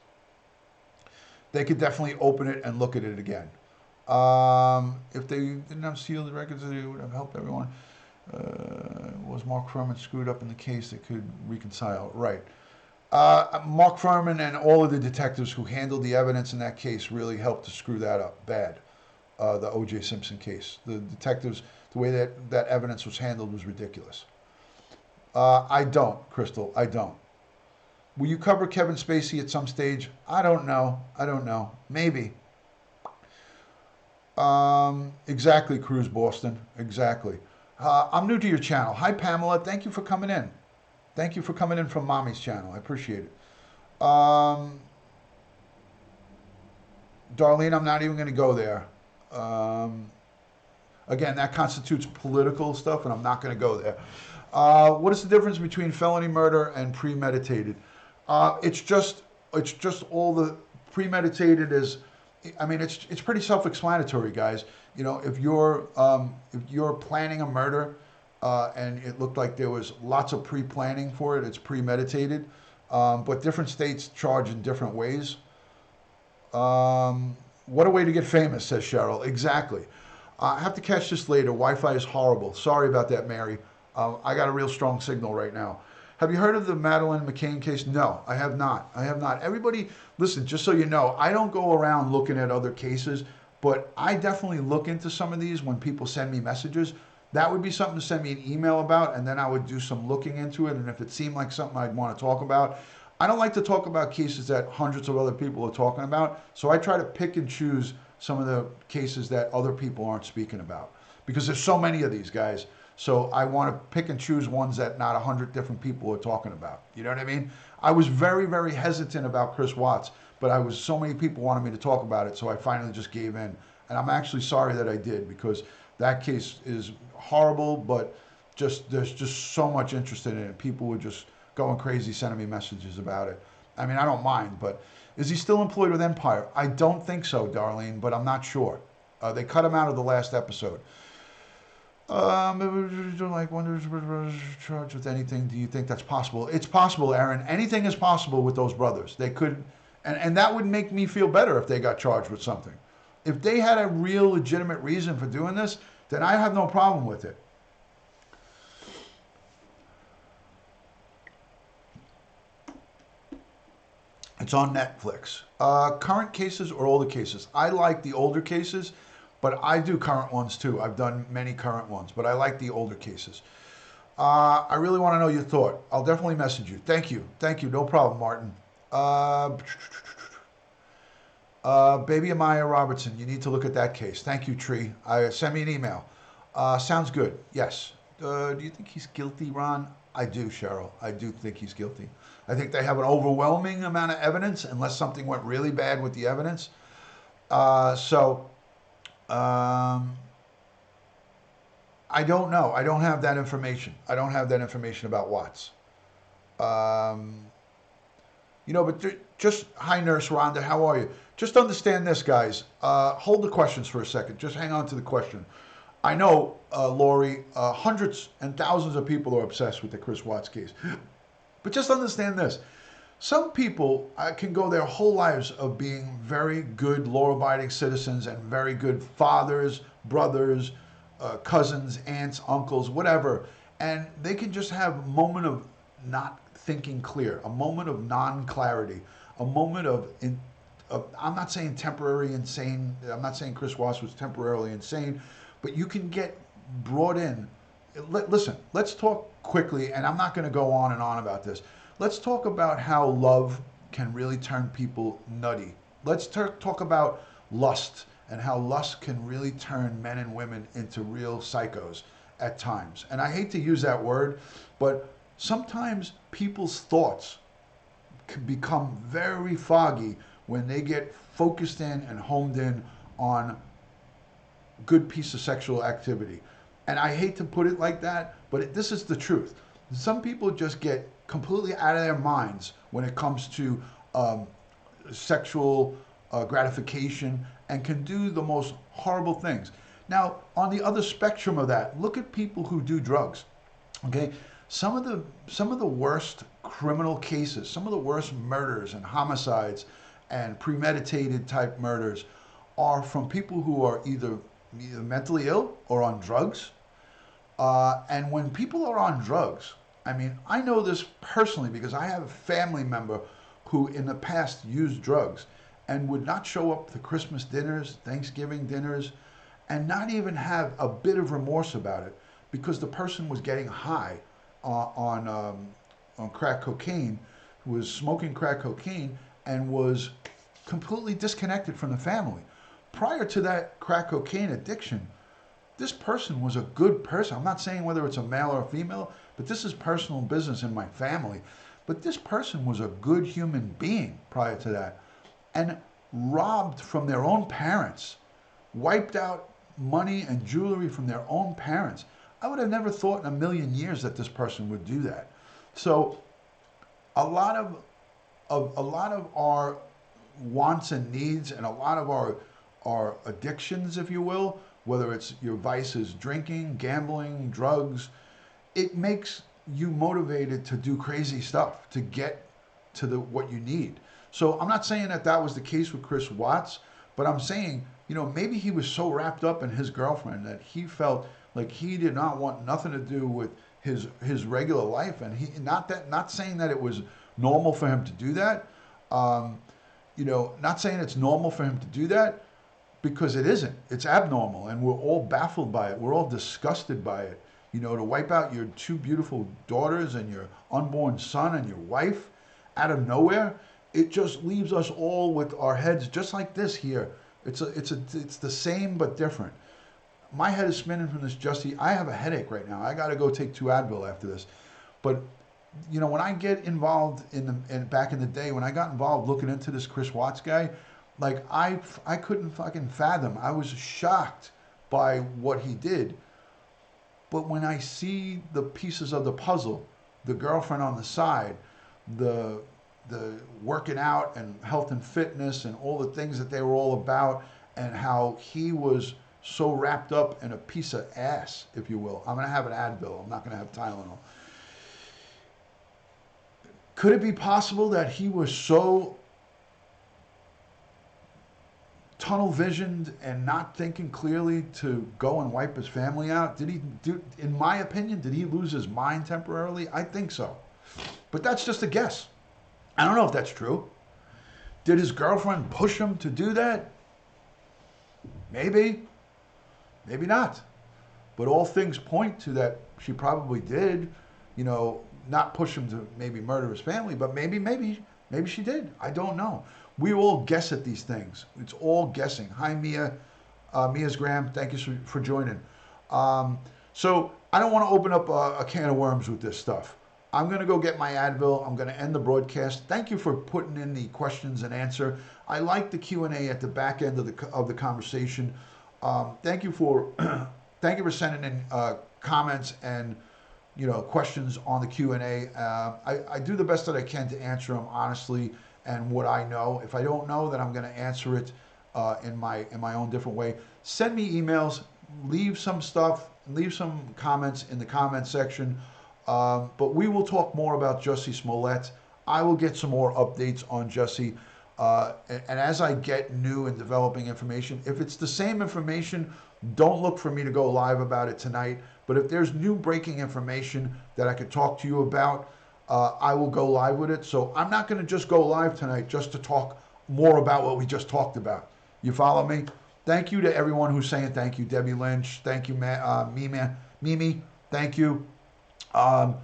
Speaker 11: They could definitely open it and look at it again. If they didn't unseal the records, it would have helped everyone. Was Mark Furman screwed up in the case that could reconcile? Right. Mark Furman and all of the detectives who handled the evidence in that case really helped to screw that up bad. The O.J. Simpson case. The detectives, the way that evidence was handled was ridiculous. I don't, Crystal, I don't. Will you cover Kevin Spacey at some stage? I don't know. Maybe. Exactly, Cruz Boston. Exactly. I'm new to your channel. Hi, Pamela. Thank you for coming in. Thank you for coming in from Mommy's channel. I appreciate it. Darlene, I'm not even going to go there. Again, that constitutes political stuff, and I'm not going to go there. What is the difference between felony murder and premeditated? It's just all the premeditated is I mean, it's pretty self-explanatory, guys. You know, if you're planning a murder, and it looked like there was lots of pre-planning for it, it's premeditated, but different states charge in different ways. What a way to get famous, says Cheryl. Exactly. I have to catch this later. Wi-Fi is horrible. Sorry about that, Mary. I got a real strong signal right now. Have you heard of the Madeleine McCann case? No, I have not. I have not. Everybody, listen, just so you know, I don't go around looking at other cases, but I definitely look into some of these when people send me messages. That would be something to send me an email about, and then I would do some looking into it, and if it seemed like something I'd want to talk about. I don't like to talk about cases that hundreds of other people are talking about, so I try to pick and choose some of the cases that other people aren't speaking about, because there's so many of these guys. So I want to pick and choose ones that not 100 different people are talking about. You know what I mean? I was very, very hesitant about Chris Watts, but so many people wanted me to talk about it, so I finally just gave in. And I'm actually sorry that I did, because that case is horrible, but there's just so much interest in it, and people were just going crazy sending me messages about it. I mean, I don't mind, but is he still employed with Empire? I don't think so, Darlene, but I'm not sure. They cut him out of the last episode. Like wonders charged with anything. Do you think that's possible? It's possible, Aaron. Anything is possible with those brothers. They could, and that would make me feel better if they got charged with something. If they had a real legitimate reason for doing this, then I have no problem with it. It's on Netflix. Current cases or older cases? I like the older cases, but I do current ones too. I've done many current ones, but I like the older cases. I really want to know your thought. I'll definitely message you. Thank you. Thank you. No problem, Martin. Baby Amaya Robertson, you need to look at that case. Thank you, Tree. Send me an email. Sounds good. Yes. Do you think he's guilty, Ron? I do, Cheryl. I do think he's guilty. I think they have an overwhelming amount of evidence, unless something went really bad with the evidence. I don't know. I don't have that information. I don't have that information about Watts. But just, hi, Nurse Rhonda, how are you? Just understand this, guys. Hold the questions for a second. Just hang on to the question. I know, Lori, hundreds and thousands of people are obsessed with the Chris Watts case. But just understand this. Some people can go their whole lives of being very good law-abiding citizens and very good fathers, brothers, cousins, aunts, uncles, whatever. And they can just have a moment of not thinking clear, a moment of non-clarity, a moment of I'm not saying temporary insane. I'm not saying Chris Watts was temporarily insane, but you can get brought in. Listen, let's talk quickly, and I'm not going to go on and on about this. Let's talk about how love can really turn people nutty. Let's talk about lust and how lust can really turn men and women into real psychos at times. And I hate to use that word, but sometimes people's thoughts can become very foggy when they get focused in and homed in on good piece of sexual activity. And I hate to put it like that, but this is the truth. Some people just get completely out of their minds when it comes to sexual gratification and can do the most horrible things. Now, on the other spectrum of that, look at people who do drugs. Okay, some of the worst criminal cases, some of the worst murders and homicides and premeditated type murders are from people who are either mentally ill or on drugs. And when people are on drugs, I mean, I know this personally because I have a family member who in the past used drugs and would not show up to Christmas dinners, Thanksgiving dinners, and not even have a bit of remorse about it because the person was getting high on crack cocaine, was smoking crack cocaine, and was completely disconnected from the family. Prior to that crack cocaine addiction, this person was a good person. I'm not saying whether it's a male or a female, but this is personal business in my family. But this person was a good human being prior to that and robbed from their own parents, wiped out money and jewelry from their own parents. I would have never thought in a million years that this person would do that. So a lot of our wants and needs and a lot of our addictions, if you will, whether it's your vices, drinking, gambling, drugs, it makes you motivated to do crazy stuff to get to what you need. So I'm not saying that was the case with Chris Watts, but I'm saying, maybe he was so wrapped up in his girlfriend that he felt like he did not want nothing to do with his regular life, and not saying that it was normal for him to do that. Not saying it's normal for him to do that, because it isn't. It's abnormal, and we're all baffled by it. We're all disgusted by it. To wipe out your 2 beautiful daughters and your unborn son and your wife out of nowhere, it just leaves us all with our heads just like this here. It's the same but different. My head is spinning from this, Justy. I have a headache right now. I got to go take 2 Advil after this. But when I get involved back in the day, when I got involved looking into this Chris Watts guy, like I couldn't fucking fathom. I was shocked by what he did. But when I see the pieces of the puzzle, the girlfriend on the side, the working out and health and fitness and all the things that they were all about, and how he was so wrapped up in a piece of ass, if you will. I'm going to have an Advil. I'm not going to have Tylenol. Could it be possible that he was so tunnel visioned and not thinking clearly to go and wipe his family out? In my opinion, did he lose his mind temporarily? I think so. But that's just a guess. I don't know if that's true. Did his girlfriend push him to do that? Maybe. Maybe not. But all things point to that she probably did, not push him to maybe murder his family, but maybe she did. I don't know. We all guess at these things. It's all guessing. Hi, Mia. Mia's Graham, thank you for joining. So I don't want to open up a can of worms with this stuff. I'm going to go get my Advil. I'm going to end the broadcast. Thank you for putting in the questions and answer. I like the Q&A at the back end of the conversation. Thank you for sending in comments and questions on the Q&A. I do the best that I can to answer them honestly and what I know. If I don't know, then I'm going to answer it in my own different way. Send me emails. Leave some stuff. Leave some comments in the comment section. But we will talk more about Jussie Smollett. I will get some more updates on Jussie. And as I get new and developing information, if it's the same information, don't look for me to go live about it tonight. But if there's new breaking information that I could talk to you about, I will go live with it. So I'm not going to just go live tonight just to talk more about what we just talked about. You follow me? Thank you to everyone who's saying thank you. Debbie Lynch. Thank you, Mimi. Thank you. I'll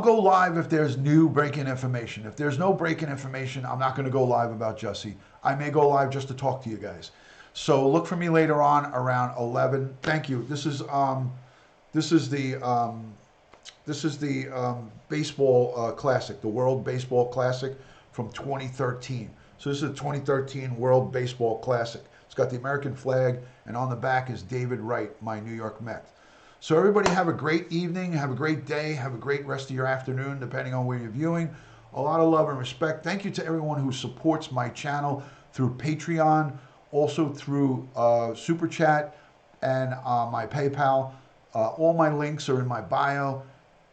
Speaker 11: go live if there's new breaking information. If there's no breaking information, I'm not going to go live about Jussie. I may go live just to talk to you guys. So look for me later on around 11. Thank you. This is the baseball classic, the World Baseball Classic from 2013. So this is a 2013 World Baseball Classic. It's got the American flag, and on the back is David Wright, my New York Met. So everybody have a great evening, have a great day, have a great rest of your afternoon, depending on where you're viewing. A lot of love and respect. Thank you to everyone who supports my channel through Patreon, also through Super Chat and my PayPal. All my links are in my bio.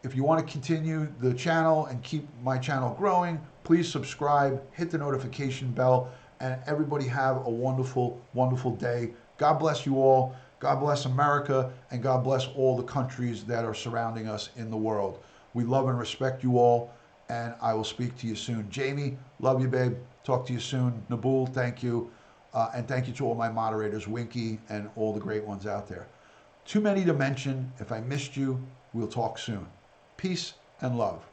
Speaker 11: If you want to continue the channel and keep my channel growing, please subscribe, hit the notification bell, and everybody have a wonderful, wonderful day. God bless you all. God bless America, and God bless all the countries that are surrounding us in the world. We love and respect you all, and I will speak to you soon. Jamie, love you, babe. Talk to you soon. Nabul, thank you. And thank you to all my moderators, Winky, and all the great ones out there. Too many to mention. If I missed you, we'll talk soon. Peace and love.